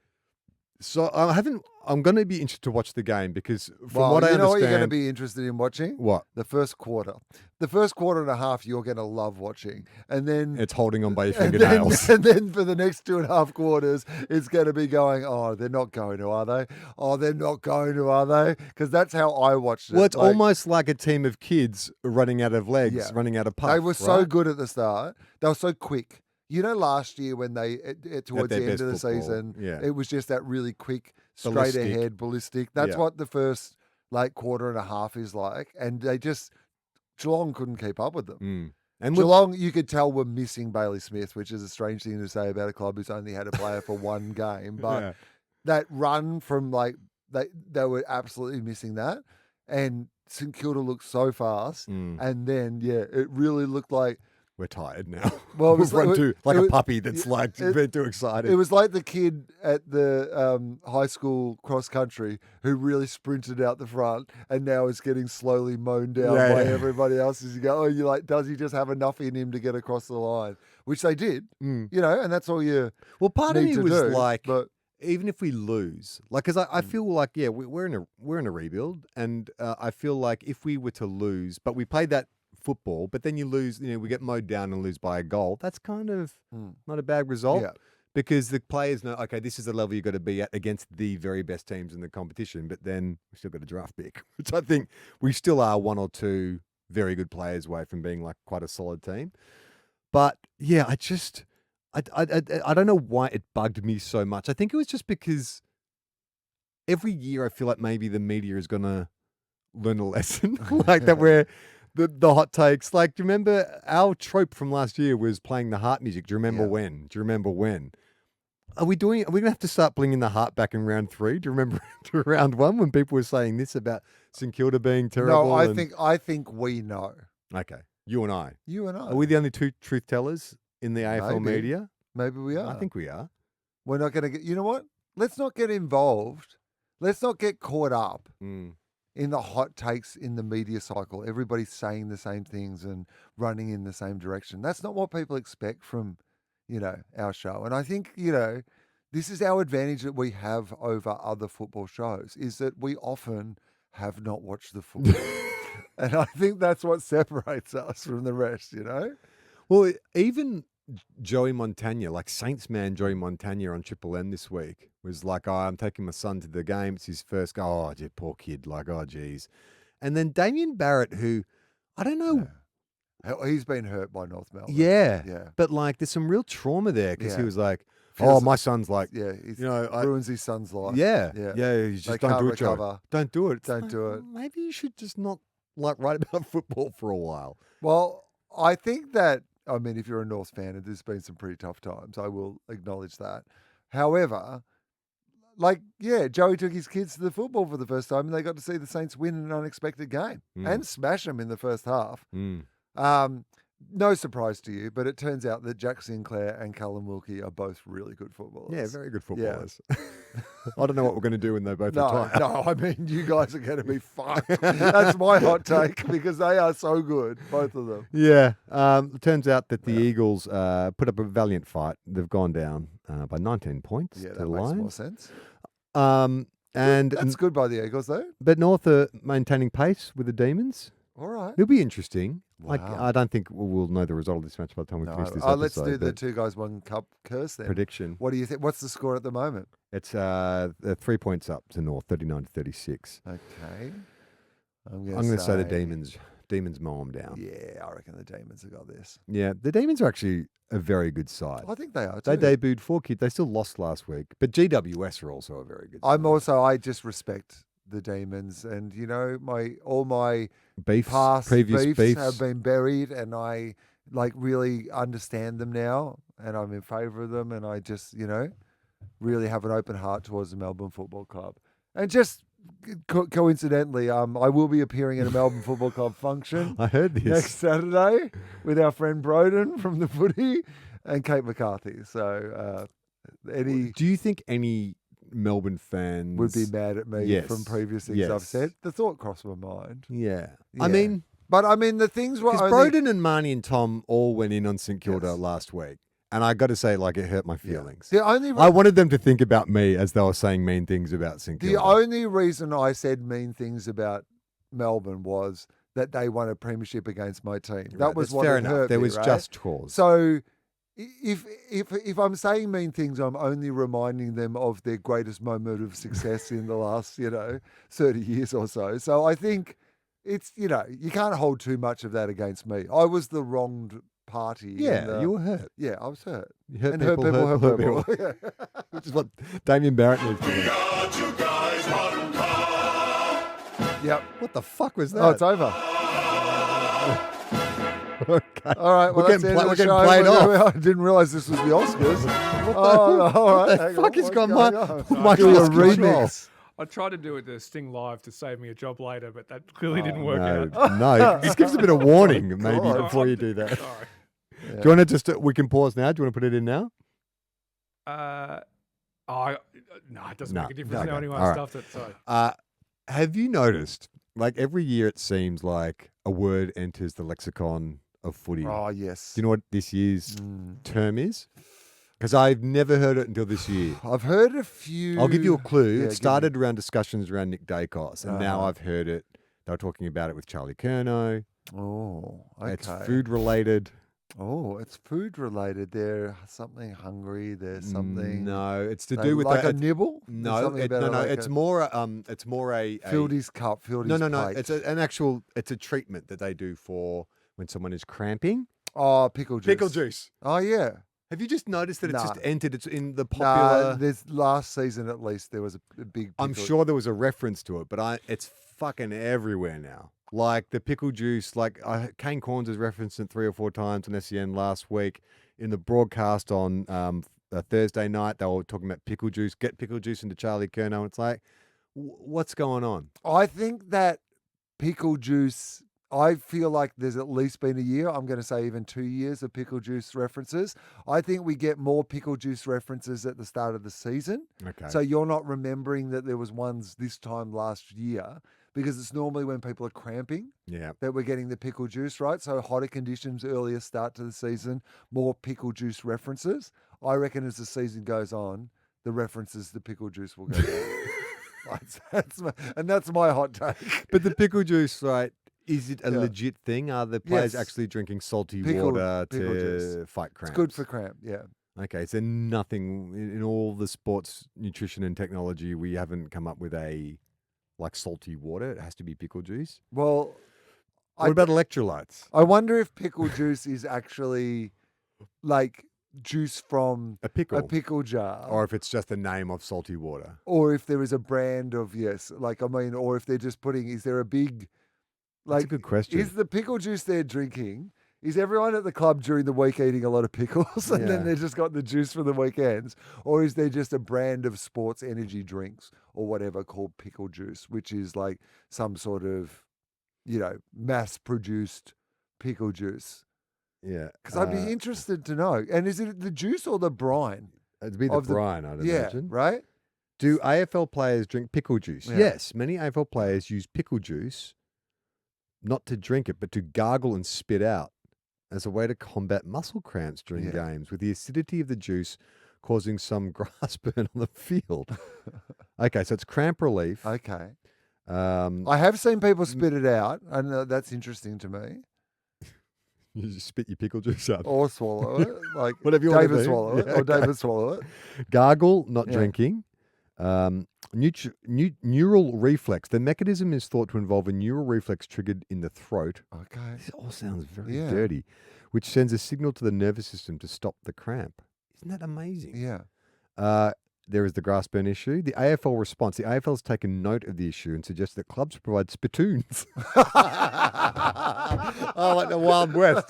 so I'm going to be interested to watch the game because from what I you know understand. what you're going to be interested in watching? What? The first quarter. The first quarter and a half you're going to love watching. And then It's holding on by your and fingernails. then, and then for the next 2.5 quarters, it's going to be going, oh, they're not going to, are they? Oh, they're not going to, are they? Because that's how I watched it. Well, it's Like, almost like a team of kids running out of legs, Yeah. running out of puff. they were so right? good at the start. They were so quick. You know, last year when they, towards their the end best of the football, season, yeah. it was just that really quick, straight Ballistic. ahead, ballistic. That's Yeah. what the first quarter and a half is like. And they just, Geelong couldn't keep up with them. Mm. And with, Geelong, you could tell, were missing Bailey Smith, which is a strange thing to say about a club who's only had a player for one game. But yeah. that run from they were absolutely missing that. And St Kilda looked so fast. Mm. And then, it really looked like, We're tired now. Well, it was We've run like- too, like it a was- puppy that's like it- been too excited. it was like the kid at the high school cross country who really sprinted out the front and now is getting slowly mown down Yeah, by yeah. everybody else as you go, you're like, does he just have enough in him to get across the line? Which they did, Mm. and that's all you Well, part of need me to was do. like, but even if we lose, like, because I feel like, we're in a rebuild, and I feel like if we were to lose, but we played that football, but then you lose, we get mowed down and lose by a goal. That's kind of not a bad result. Yeah. Because the players know, okay, this is the level you've got to be at against the very best teams in the competition, but then we still got a draft pick, which I think we still are one or two very good players away from being like quite a solid team. But yeah, I don't know why it bugged me so much. I think it was just because every year I feel like maybe the media is going to learn a lesson, like that we're the hot takes. Like, do you remember our trope from last year was playing the heart music? Do you remember Yeah. when? Do you remember when? Are we going to have to start bringing the heart back in round 3? Do you remember round 1 when people were saying this about St Kilda being terrible? no, and- I think we know. Okay, you and I. You and I. Are we the only two truth tellers in the AFL Maybe. media? Maybe we are. I think we are. we're not going to get. You know what? Let's not get involved. Let's not get caught up Mm. in the hot takes in the media cycle. Everybody's saying the same things and running in the same direction. That's not what people expect from, our show. And I think, this is our advantage that we have over other football shows is that we often have not watched the football. And I think that's what separates us from the rest, Well, even Joey Montagna, like Saints man Joey Montagna on Triple M this week, was like, oh, I'm taking my son to the game. It's his first go. Oh, gee, poor kid. Like, oh, geez. And then Damien Barrett, who, I don't know. He's been hurt by North Melbourne. Yeah. Yeah. But like, there's some real trauma there because he Yeah. was like, Feels- oh, my son's like, Yeah. He I- ruins his son's life. yeah, Yeah. you They just don't can't do it, Joey. recover. Don't do it. It's Don't like, do it. Maybe you should just not like write about football for a while. Well, I think that, if you're a North fan, there's been some pretty tough times. I will acknowledge that. However, Joey took his kids to the football for the first time and they got to see the Saints win an unexpected game and smash them in the first half. Mm. No surprise to you, but it turns out that Jack Sinclair and Callum Wilkie are both really good footballers. Yeah, very good footballers. I don't know what we're going to do when they both No, retire. you guys are going to be fucked. That's my hot take because they are so good, both of them. Yeah. It turns out that the Eagles put up a valiant fight. They've gone down by 19 points Yeah, to that the makes more Lions. sense. And That's good by the Eagles, though. but North are maintaining pace with the Demons. All right. It'll be interesting. Like, Wow. I don't think we'll know the result of this match by the time we No, finish this episode. let's do the but 2 guys, 1 cup curse then. prediction. What do you think? What's the score at the moment? It's 3 points up to North, 39 to 36. Okay. I'm going to say the Demons mow them down. Yeah, I reckon the Demons have got this. Yeah, the Demons are actually a very good side. I think they are too. They debuted 4 kids. They still lost last week, but GWS are also a very good side. I just respect the Demons, and all my past previous beefs. have been buried, and I really understand them now, and I'm in favour of them, and I just really have an open heart towards the Melbourne Football Club, and just coincidentally, I will be appearing at a Melbourne Football Club function I heard this. next Saturday with our friend Broden from the footy and Kate McCarthy. So Eddie Do you think any Melbourne fans would be mad at me Yes. from previous things I've Yes. said. The thought crossed my mind. Yeah. Yeah. I mean, But I mean, the things were because only... Broden and Marnie and Tom all went in on St Kilda Yes. last week. And I got to say, like, it hurt my Yeah. feelings. The only I wanted them to think about me as they were saying mean things about St Kilda. The only reason I said mean things about Melbourne was that they won a premiership against my team. That Right, was that's what fair it enough. hurt There me, was right? just cause. So if I'm saying mean things, I'm only reminding them of their greatest moment of success in the last 30 years or so. So I think it's you can't hold too much of that against me. I was the wronged party. Yeah, you were hurt. Yeah, I was hurt. You hurt And people, hurt people. Yeah. Which is what Damien Barrett needs to do. Yep. What the fuck was that? Oh, it's over. Okay. All right, well, We're that's getting the end of the played show. off. I didn't realise this was the Oscars. Oh, all right. What the hang fuck on, has what's gone going my on? my Do a control? remix. I tried to do it to Sting Live to save me a job later, but that clearly didn't work No, out. no. Just give us a bit of warning, maybe, God. before you do that. Sorry. Yeah. Do you want to just? We can pause now. Do you want to put it in now? No, it doesn't No, make a difference okay. now anyway. All I right. stuffed it. Sorry. Have you noticed? Like every year, it seems like a word enters the lexicon of footy. Oh, yes. Do you know what this year's term is? Because I've never heard it until this year. I've heard a few. I'll give you a clue. Yeah, It give me- started around discussions around Nick Dacos, and now Uh-huh. I've heard it. They were talking about it with Charlie Curnow. Oh, okay. It's food related. Oh, it's food related. They're something hungry. There's something. No, it's to they do with like that. a nibble. There's No, something about it like it's a more. It's more a Fieldy's cup. Fieldy's no. plate. It's an actual. It's a treatment that they do for when someone is cramping. Oh, pickle juice. Pickle juice. Oh, yeah. Have you just noticed that it's just Nah. entered? It's in the Nah, popular. there's last season at least there was a big. I'm pickle- sure there was a reference to it, but it's fucking everywhere now. Like the pickle juice, Kane Corns has referenced it 3 or 4 times on SEN last week. In the broadcast on a Thursday night, they were talking about pickle juice. Get pickle juice into Charlie Curnow. It's like, what's going on? I think that pickle juice. I feel like there's at least been a year. I'm going to say even 2 years of pickle juice references. I think we get more pickle juice references at the start of the season. Okay. So you're not remembering that there was ones this time last year because it's normally when people are cramping Yeah. that we're getting the pickle juice, right? So hotter conditions, earlier start to the season, more pickle juice references. I reckon as the season goes on, the references to pickle juice will go down. That's my hot take. But the pickle juice, right? Is it a Yeah. legit thing? Are the players Yes. actually drinking salty Pickle- water pickle to juice. fight cramps? It's good for cramp, yeah. Okay, so nothing in all the sports nutrition and technology, we haven't come up with a salty water. It has to be pickle juice. Well, What about electrolytes? I wonder if pickle juice is actually like juice from A pickle. a pickle jar. Or if it's just the name of salty water. Or if there is a brand of, or if they're just putting, is there a big, That's a good question. is the pickle juice they're drinking, is everyone at the club during the week eating a lot of pickles and Yeah. then they just got the juice for the weekends? Or is there just a brand of sports energy drinks or whatever called pickle juice, which is like some sort of, mass produced pickle juice? Yeah. Because I'd be interested to know. And is it the juice or the brine? It'd be the of the- brine, I'd Yeah, imagine. right? Do AFL players drink pickle juice? Yeah. Yes, many AFL players use pickle juice not to drink it, but to gargle and spit out as a way to combat muscle cramps during Yeah. games, with the acidity of the juice causing some grass burn on the field. Okay, so it's cramp relief. Okay. Um, I have seen people spit it out, and that's interesting to me. you just spit your pickle juice out. Or swallow it, like Whatever you want to David do. swallow it, Yeah, or okay. David swallow it. Gargle, not Yeah. drinking. Neural reflex. The mechanism is thought to involve a neural reflex triggered in the throat. Okay. This all sounds very Yeah. dirty, which sends a signal to the nervous system to stop the cramp. Isn't that amazing? Yeah. There is the grass burn issue. The AFL response. The AFL has taken note of the issue and suggests that clubs provide spittoons. Oh, like the Wild West.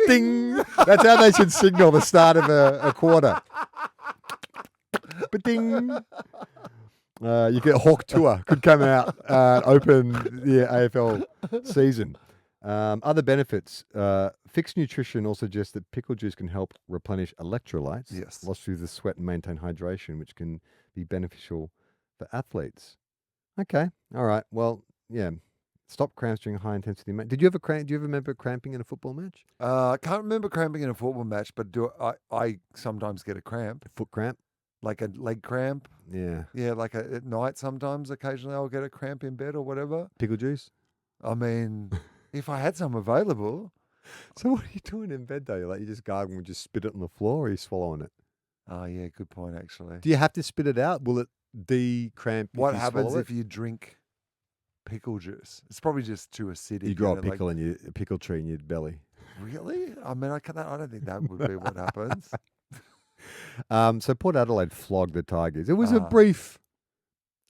Ding! That's how they should signal the start of a quarter. Ding! You get Hawk Tour could come out open the AFL season. Other benefits. Fixed nutrition also suggests that pickle juice can help replenish electrolytes Yes. lost through the sweat and maintain hydration, which can be beneficial for athletes. Okay. All right. Well, yeah. Stop cramps during high intensity match. Did you ever cramp? Do you ever remember cramping in a football match? I can't remember cramping in a football match, but I sometimes get a cramp, Foot cramp? like a leg cramp. Yeah. Yeah, like at night sometimes, occasionally I'll get a cramp in bed or whatever. Pickle juice? I mean, if I had some available. So what are you doing in bed though? Like you just gargle and just spit it on the floor, or are you swallowing it? Oh, yeah, good point, actually. Do you have to spit it out? Will it de-cramp? What happens if you drink pickle juice? It's probably just too acidic. You grow a and it, pickle in a pickle tree in your belly? Really? I mean, I don't think that would be what happens. So Port Adelaide flogged the Tigers. It was a brief.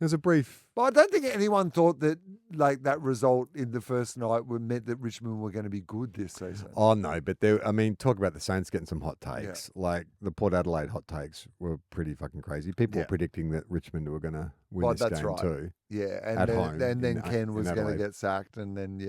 But I don't think anyone thought that that result in the first night meant that Richmond were going to be good this season. Oh no, but talk about the Saints getting some hot takes. Yeah. Like the Port Adelaide hot takes were pretty fucking crazy. People were predicting that Richmond were going to win this game too. Yeah, and then Ken was going to get sacked, and then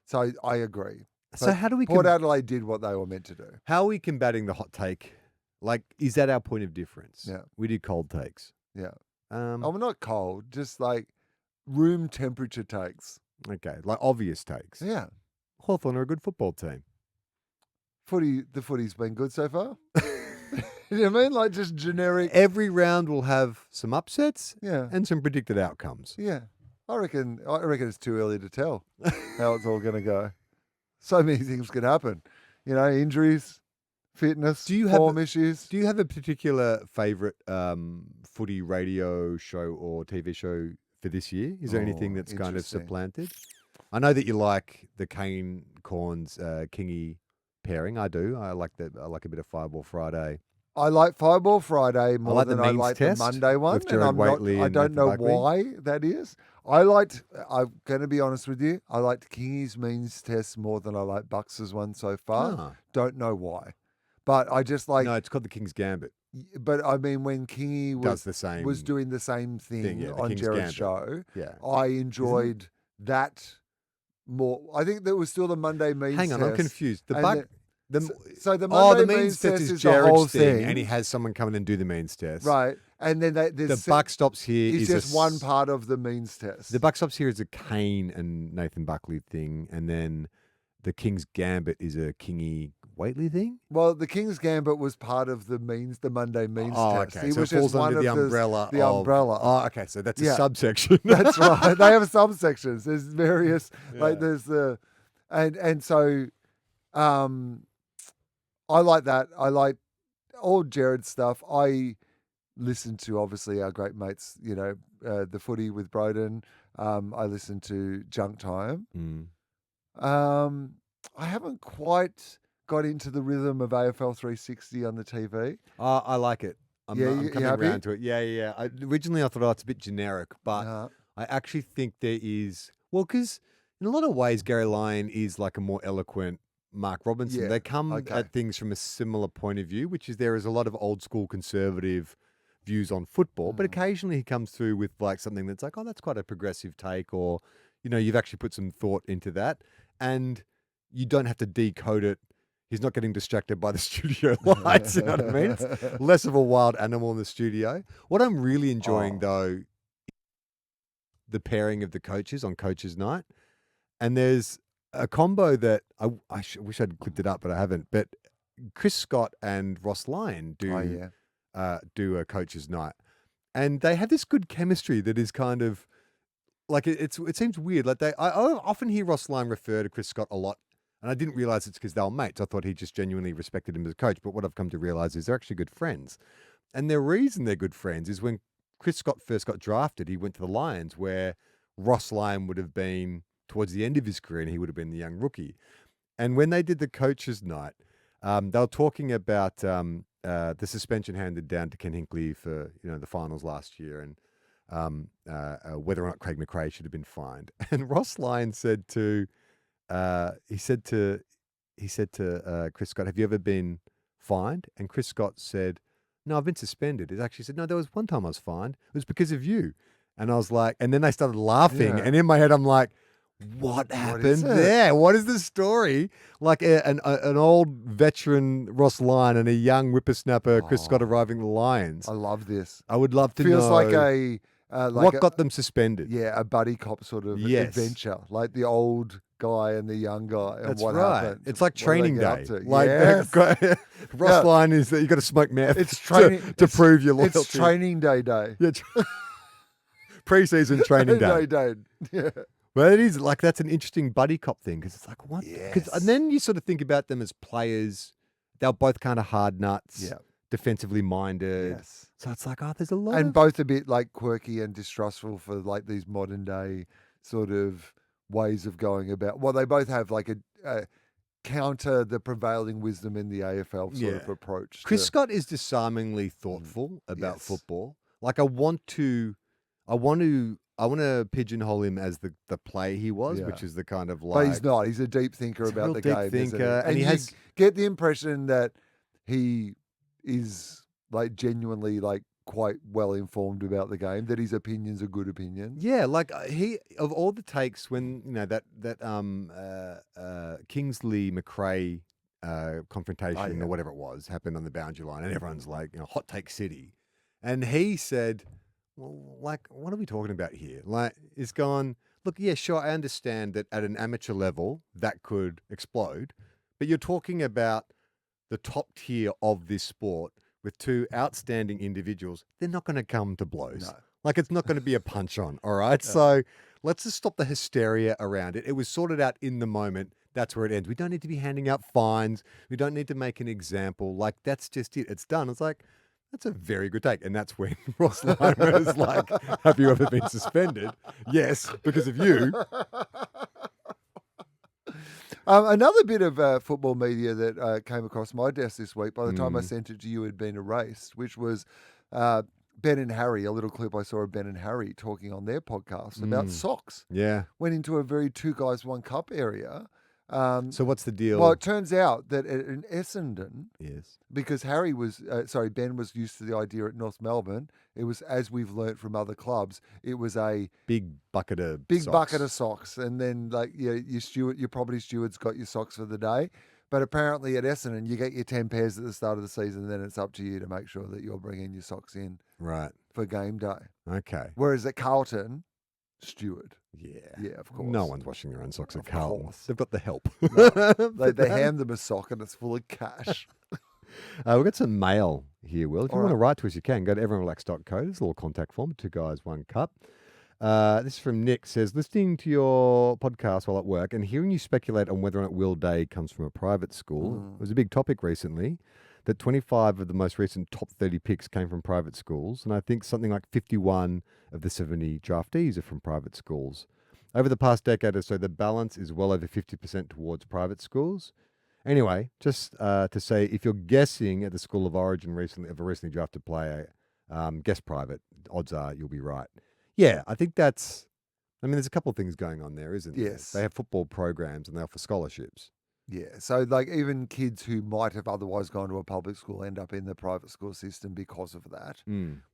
So I agree. So how do we? Port Adelaide did what they were meant to do. How are we combating the hot take? Like, is that our point of difference? Yeah, we do cold takes. Yeah. Not cold, just like room temperature takes. Okay, like obvious takes. Yeah. Hawthorn are a good football team. The footy's been good so far. You know what I mean? Like just generic. Every round will have some upsets, yeah, and some predicted outcomes. Yeah, I reckon it's too early to tell how it's all going to go. So many things could happen. You know, injuries, fitness, form issues. Do you have a particular favourite footy radio show or TV show for this year? Is there anything that's kind of supplanted? I know that you like the Kane Corns Kingy pairing. I do. I like a bit of Fireball Friday. I like Fireball Friday more than I like the Monday one, and I don't know why that is. I'm going to be honest with you. I liked Kingy's means test more than I like Bucks' one so far. Don't know why. But I just like... No, it's called the King's Gambit. But I mean, when Kingy was doing the same thing on Jared's show, I enjoyed that more. I think there was still the Monday means test. Hang on, I'm confused. So the Monday means test is the whole thing. And he has someone come in and do the means test. Right. And then the buck stops here is just one part of the means test. The buck stops here is a Kane and Nathan Buckley thing, and then the King's Gambit is a Kingy Waitley thing. Well, the King's Gambit was part of the Monday means test. Okay. So it falls under the umbrella. Oh, okay. So that's a subsection. That's right. They have subsections. There's various there's the and so I like that. I like all Jared's stuff. I listen to obviously our great mates, the footy with Broden. I listen to Junk Time. I haven't quite got into the rhythm of AFL 360 on the TV. I like it. I'm coming around to it. Yeah. Originally, I thought it's a bit generic, but I actually think there is... Well, because in a lot of ways, Gary Lyon is like a more eloquent Mark Robinson. They come at things from a similar point of view, which is there is a lot of old school conservative views on football, but occasionally he comes through with like something that's like, oh, that's quite a progressive take, or, you've actually put some thought into that, and you don't have to decode it. He's not getting distracted by the studio lights, you know what I mean? It's less of a wild animal in the studio. What I'm really enjoying, though, the pairing of the coaches on Coaches Night. And there's a combo that I wish I'd clipped it up, but I haven't. But Chris Scott and Ross Lyon do a Coaches Night. And they have this good chemistry that is kind of, like, it seems weird. Like I often hear Ross Lyon refer to Chris Scott a lot. And I didn't realize it's because they were mates. I thought he just genuinely respected him as a coach. But what I've come to realize is they're actually good friends. And the reason they're good friends is when Chris Scott first got drafted, he went to the Lions, where Ross Lyon would have been towards the end of his career, and he would have been the young rookie. And when they did the Coaches Night, they were talking about the suspension handed down to Ken Hinkley for the finals last year, and whether or not Craig McRae should have been fined. And Ross Lyon said to Chris Scott, "Have you ever been fined?" And Chris Scott said, no, I've been suspended. It actually said, no, there was one time I was fined. It was because of you. And I was like, and then they started laughing. Yeah. And in my head, I'm like, what happened there? What is the story? Like an old veteran Ross Lyon and a young whippersnapper Chris Scott arriving the Lions. I love this. I would love to Feels know like a what got them suspended. Yeah, a buddy cop sort of adventure, like the old guy and the young guy. And That's what right. happened. It's like What do they training get day. up to? Like Yes. Ross Lyon is that you got to smoke meth. It's training to prove your loyalty. It's training day. Yeah, pre-season training day. Yeah. Well, it is like that's an interesting buddy cop thing because it's like what? Yes. And then you sort of think about them as players. They're both kind of hard nuts, Yeah. defensively minded. Yes. So it's like, oh, there's a lot. And of... both a bit like quirky and distrustful for like these modern day sort of ways of going about. Well, they both have like a counter the prevailing wisdom in the AFL sort of approach. Chris Scott is disarmingly thoughtful about football. Like I want to pigeonhole him as the player he was, which is the kind of like. But he's not. He's a deep thinker He's a about real the deep game. thinker, Isn't he? and he you has- get the impression that he is like genuinely like quite well informed about the game. That his opinions are good opinions. Yeah, like he of all the takes when that Kingsley McRae confrontation or whatever it was happened on the boundary line, and everyone's like, hot take city, and he said, well, like, what are we talking about here? Like, it's gone. Look, yeah, sure, I understand that at an amateur level that could explode, but you're talking about the top tier of this sport with two outstanding individuals. They're not going to come to blows. No. Like, it's not going to be a punch on, all right? So let's just stop the hysteria around it. It was sorted out in the moment. That's where it ends. We don't need to be handing out fines. We don't need to make an example. Like, that's just it. It's done. It's like, that's a very good take. And that's when Ross Lyon was like, have you ever been suspended? Yes, because of you. Another bit of football media that came across my desk this week, by the time I Mm. sent it to you, had been erased, which was Ben and Harry, a little clip I saw of Ben and Harry talking on their podcast about socks. Yeah. Went into a very two guys, one cup area. So what's the deal? Well, it turns out that in Essendon, Yes. because Ben was used to the idea at North Melbourne. It was, as we've learnt from other clubs, it was a Big bucket of socks, and then your property steward's got your socks for the day. But apparently at Essendon, you get your 10 pairs at the start of the season, and then it's up to you to make sure that you're bringing your socks in Right. for game day. Okay. Whereas at Carlton, steward. Yeah. Of course. No one's washing their own socks at Of Carlton. course. They've got the help. They hand them a sock and it's full of cash. We've got some mail here, Will. If you All want to right. write to us, you can. Go to everyonerelax.co. There's a little contact form, 2 guys, 1 cup. This is from Nick. Says, listening to your podcast while at work and hearing you speculate on whether or not Will Day comes from a private school. It was a big topic recently that 25 of the most recent top 30 picks came from private schools. And I think something like 51 of the 70 draftees are from private schools. Over the past decade or so, the balance is well over 50% towards private schools. Anyway, just to say, if you're guessing at the school of origin of a recently drafted player, guess private. Odds are you'll be right. Yeah, I think there's a couple of things going on there, isn't there? Yes. They have football programs and they offer scholarships. Yeah, so like even kids who might have otherwise gone to a public school end up in the private school system because of that.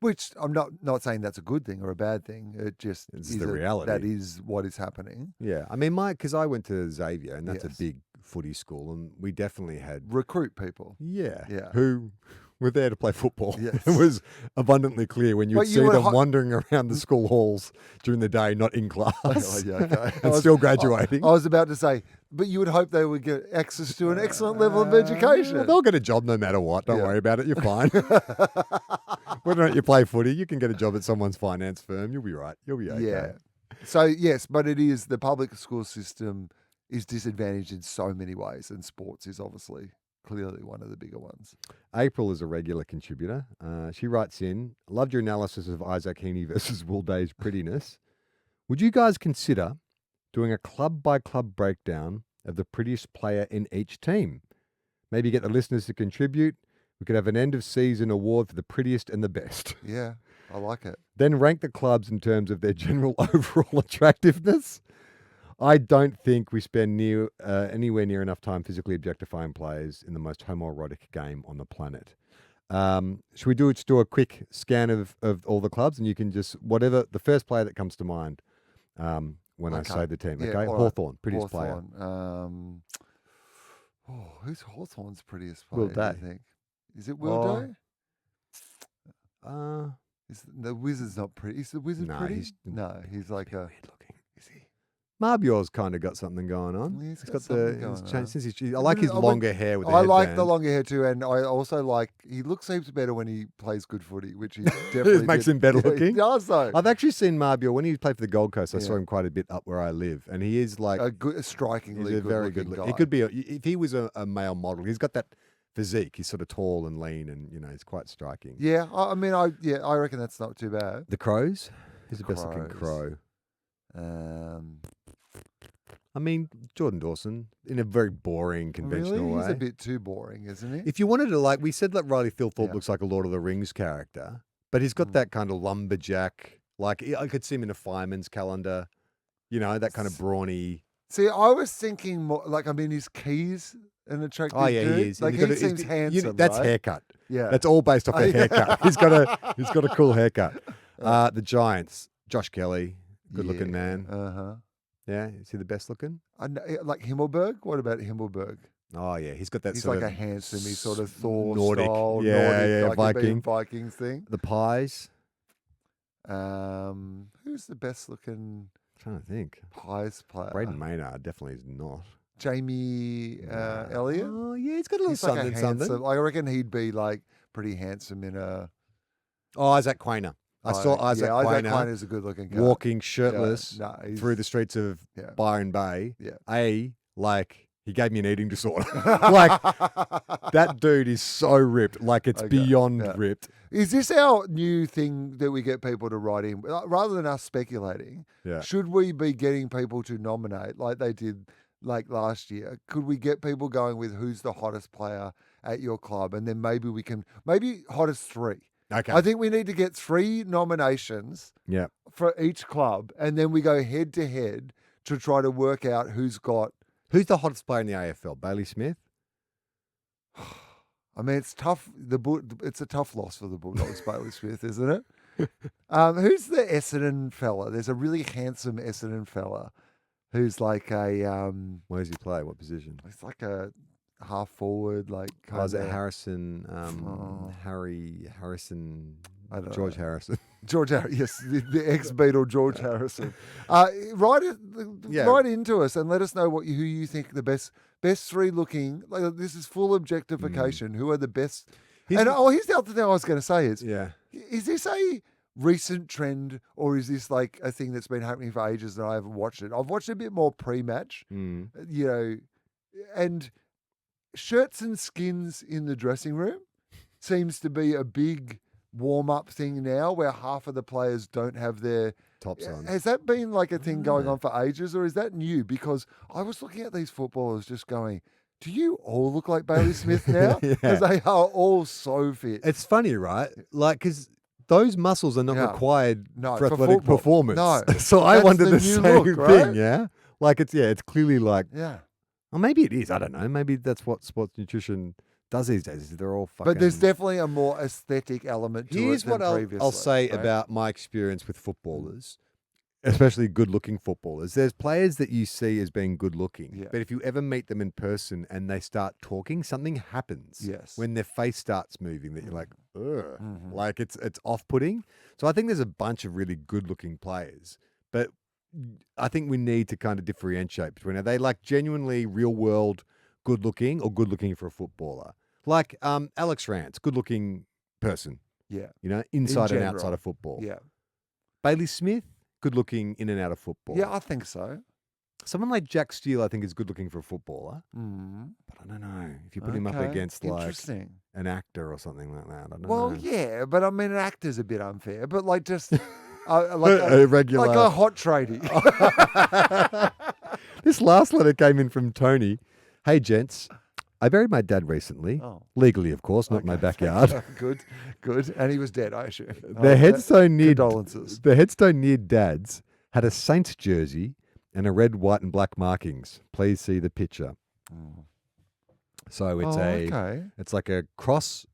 Which I'm not saying that's a good thing or a bad thing. It just It's is the reality. That is what is happening. Yeah, I mean, because I went to Xavier and that's Yes. a big footy school, and we definitely had Recruit people. Yeah. Yeah. Who were there to play football. Yes. It was abundantly clear when you would But see you would them wandering around the school halls during the day, not in class. Oh, yeah, okay. And still graduating. I was about to say, but you would hope they would get access to an excellent level of education. Well, they'll get a job no matter what. Don't worry about it. You're fine. Whether or not you play footy, you can get a job at someone's finance firm. You'll be right. You'll be okay. Yeah. So, yes, but it is the public school system is disadvantaged in so many ways, and sports is obviously clearly one of the bigger ones. April is a regular contributor. She writes in, loved your analysis of Isaac Heaney versus Will Day's prettiness. Would you guys consider doing a club-by-club breakdown of the prettiest player in each team? Maybe get the listeners to contribute. We could have an end-of-season award for the prettiest and the best. Yeah, I like it. Then rank the clubs in terms of their general overall attractiveness. I don't think we spend anywhere near enough time physically objectifying players in the most homoerotic game on the planet. Should we just do a quick scan of all the clubs, and you can just whatever the first player that comes to mind when I say the team. Yeah, Okay, all right. Hawthorn, prettiest player. Who's Hawthorn's prettiest player? Will Do Day. you think? Is it Will Day? Uh, The Wizard's not pretty. Is the Wizard No, pretty? he's- No, he's like a. weird looking. Is he? Marbior's kind of got something going on. He's He's got got something the going he's on. changed since he's. I like his I went- longer hair with the I like the headband. longer hair too, and I also like he looks heaps better when he plays good footy, which he definitely makes did. him better Yeah, looking? He does though. I've actually seen Marbior when he played for the Gold Coast. I saw Yeah. him quite a bit up where I live, and he is like a strikingly he's a very good good. guy. He could be if he was a male model. He's got that physique. He's sort of tall and lean, and he's quite striking. Yeah, I reckon that's not too bad. The Crows. Who's the best looking Crows. Crow? I mean, Jordan Dawson in a very boring, conventional really? way. He's a bit too boring, isn't he? If you wanted to, we said that Riley Thilthorpe Yeah. looks like a Lord of the Rings character, but he's got that kind of lumberjack. I could see him in a fireman's calendar. That kind of brawny. See, I was thinking more his keys an attractive Oh yeah, dude. he is. Like He's he seems handsome. That's right? haircut. Yeah. That's all based off a haircut. He's got a cool haircut. The Giants, Josh Kelly, good looking man. Uh-huh. Yeah, is he the best looking? Like Himmelberg? What about Himmelberg? Oh yeah, he's got that. He's sort like of a handsome, he's sort of Thor Nordic, style, yeah, Nordic, like a Viking. Vikings thing. The Pies. Who's the best looking trying to think. Pies player? Braden Maynard definitely is not. Jamie Elliott. Oh yeah, he's got a little He's like something, a something. handsome. I reckon he'd be like pretty handsome in a. Oh, Isaac Quainer. I saw Isaac Isaac Quainer Quainer's a good looking guy. walking shirtless Yeah, no, he's- through the streets of Yeah. Byron Bay. Yeah. He gave me an eating disorder. That dude is so ripped. It's Okay, beyond yeah. ripped. Is this our new thing that we get people to write in? Rather than us speculating, Yeah. should we be getting people to nominate like they did last year? Could we get people going with who's the hottest player at your club? And then maybe hottest three. Okay. I think we need to get 3 nominations Yeah. for each club, and then we go head to head to try to work out who's got. Who's the hottest player in the AFL? Bailey Smith? I mean, it's tough. It's a tough loss for the Bulldogs, Bailey Smith, isn't it? Who's the Essendon fella? There's a really handsome Essendon fella who's like a. Where does he play? What position? He's like a half forward, Is it Harrison? Harrison. I don't George know. Harrison. George Harrison, yes, the ex-Beatle George Harrison. Write into us and let us know who you think the best 3 looking. This is full objectification. Who are the best? Here's the other thing I was going to say is, is this a recent trend or is this like a thing that's been happening for ages and I haven't watched it? I've watched a bit more pre-match, and shirts and skins in the dressing room seems to be a big warm-up thing now where half of the players don't have their tops on. Has that been like a thing going on for ages or is that new? Because I was looking at these footballers just going, do you all look like Bailey Smith now? Because they are all so fit. It's funny, right? Because those muscles are not required for athletic football. performance. No. So I That's wonder the the new same look, thing, right? yeah? It's clearly Yeah. or maybe it is. I don't know. Maybe that's what sports nutrition does these days. Is they're all fucking. But there's definitely a more aesthetic element to Here's it than what previously. I'll say right? about my experience with footballers, especially good-looking footballers. There's players that you see as being good-looking, but if you ever meet them in person and they start talking, something happens. Yes. When their face starts moving, that you're like, ugh, it's off-putting. So I think there's a bunch of really good-looking players, but I think we need to kind of differentiate between are they genuinely real-world good-looking or good-looking for a footballer? Alex Rance, good-looking person. Yeah. Inside In and general. outside of football. Yeah. Bailey Smith, good-looking in and out of football. Yeah, I think so. Someone like Jack Steele, I think, is good-looking for a footballer. Mm. But I don't know. If you put him up Okay, against, interesting. an actor or something like that, I don't know. Well, yeah, but I mean, an actor's a bit unfair. But just A regular... like a hot tradie. This last letter came in from Tony. Hey, gents. I buried my dad recently. Oh. Legally, of course, not in my backyard. Good. And he was dead, I assume. The headstone near condolences. The headstone near Dad's had a Saints jersey and a red, white, and black markings. Please see the picture. So it's okay. it's like a cross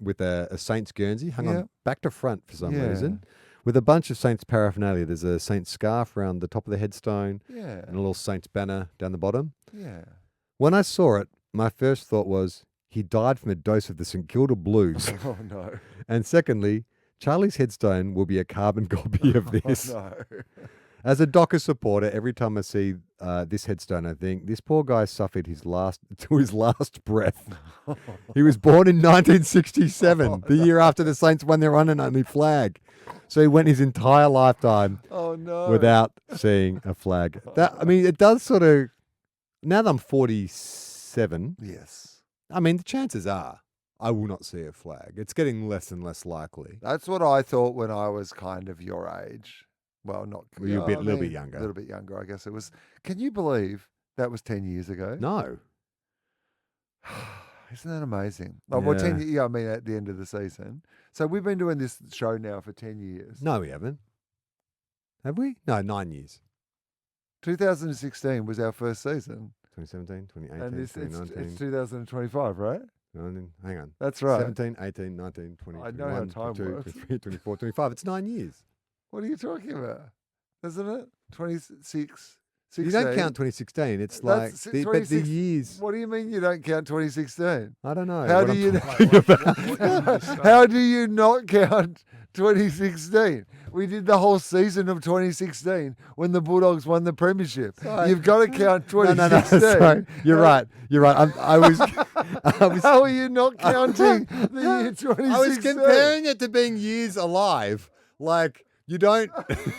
with a Saints Guernsey hung Yeah. on back to front for some Yeah. reason, with a bunch of Saints paraphernalia. There's a Saints scarf around the top of the headstone Yeah. and a little Saints banner down the bottom. Yeah. When I saw it, my first thought was, he died from a dose of the St Kilda blues. Oh, no. And secondly, Charlie's headstone will be a carbon copy of this. Oh, no. As a Docker supporter, every time I see this headstone, I think this poor guy suffered to his last breath. He was born in 1967, the year after the Saints won their one and only flag. So he went his entire lifetime Oh, no. without seeing a flag. It does sort of. Now that I'm 47, Yes. I mean, the chances are I will not see a flag. It's getting less and less likely. That's what I thought when I was kind of your age. Well, not. Well, you're a little bit younger. A little bit younger, I guess it was. Can you believe that was 10 years ago? No. Isn't that amazing? Oh, well, Yeah. 10 I mean, at the end of the season. So we've been doing this show now for 10 years. No, we haven't. Have we? No, 9 years. 2016 was our first season. 2017, 2018, And it's 2019. 2025, right? Hang on. That's right. 17, 18, 19, 20, I know how 21, time 22, works. 23, 24, 25. It's 9 years. What are you talking about? Isn't it? 26, 16. You don't count 2016. It's like That's but the 26 years. What do you mean you don't count 2016? I don't know. How what do I'm you talking about. How do you not count 2016? We did the whole season of 2016 when the Bulldogs won the premiership. Sorry. You've got to count 2016. No. Sorry. You're right. You're right. I was. How are you not counting the year 2016? I was comparing it to being years alive. Like you don't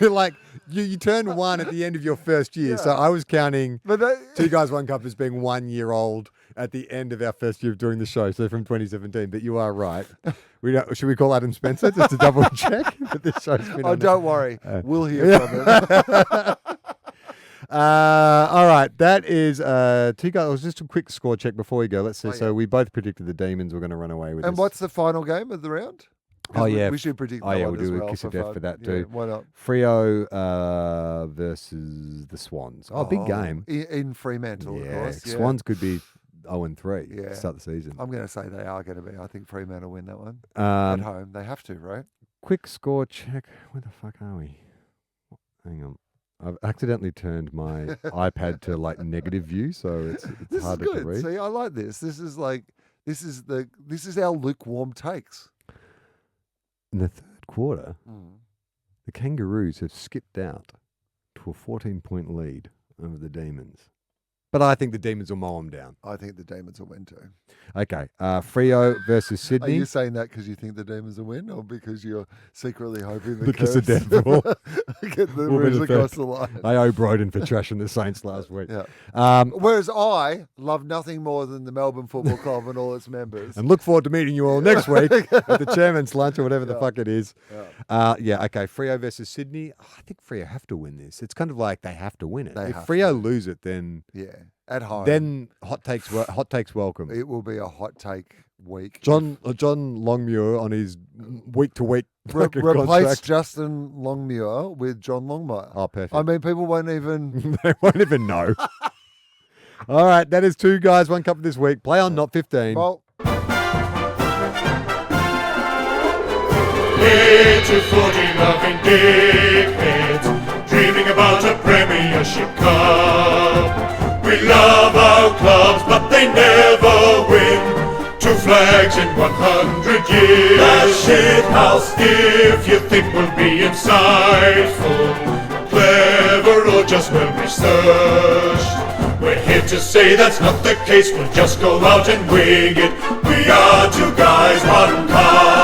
like you turn one at the end of your first year. So I was counting But that, 2 Guys 1 Cup as being 1 year old at the end of our first year of doing the show. So from 2017. But you are right. Should we call Adam Spencer just to double check that this show's been oh, on? don't worry. We'll hear from him. All right, that is 2 Guys. It was just a quick score check before we go. Let's see. Oh, So yeah. we both predicted the Demons were going to run away with And this. what's the final game of the round? 'Cause Oh, yeah. we should predict. Oh, that yeah, one we'll as do a well kiss of for death fun. for that Yeah, too. why not? Freo versus the Swans. Oh, big game. In Fremantle, Yeah, of course. Yeah. Swans could be 0-3 Yeah. to start the season. I'm going to say they are going to be. I think Fremantle win that one at Um, home. They have to, right? quick score check. Where the fuck are we? Hang on. I've accidentally turned my iPad to like negative view, so it's This is harder to good. read. See, I like this. This is our lukewarm takes. In the third quarter, Mm. the Kangaroos have skipped out to a 14-point lead over the Demons. But I think the Demons will mow them down. I think the Demons will win too. Okay. Freo versus Are Sydney. you saying that because you think the Demons will win, or because you're secretly hoping the Because the Curs Devil get the will be Roos the across third. the line? I owe Broden for trashing the Saints last week. Yeah. Whereas I love nothing more than the Melbourne Football Club and all its members. And look forward to meeting you all next week at the chairman's lunch or whatever the fuck it is. Okay. Freo versus Sydney. I think Freo have to win this. It's kind of like they have to win it. They If have Freo lose it, then at home, then hot takes welcome. it will be a hot take week. John Longmuir on his week to week Replace contract. Justin Longmuir with John Longmire. Oh, perfect. I mean, people won't even. They won't even know. All right, that is 2 Guys 1 Cup this week. Play on, not 15. Well, Little footy loving dickheads, dreaming about a Premiership Cup. We love our clubs, but they never win. 2 flags in 100 years. A shit house. If you think we'll be insightful, clever, or just well researched, we're here to say that's not the case. We'll just go out and wing it. We are 2 Guys 1 Cup.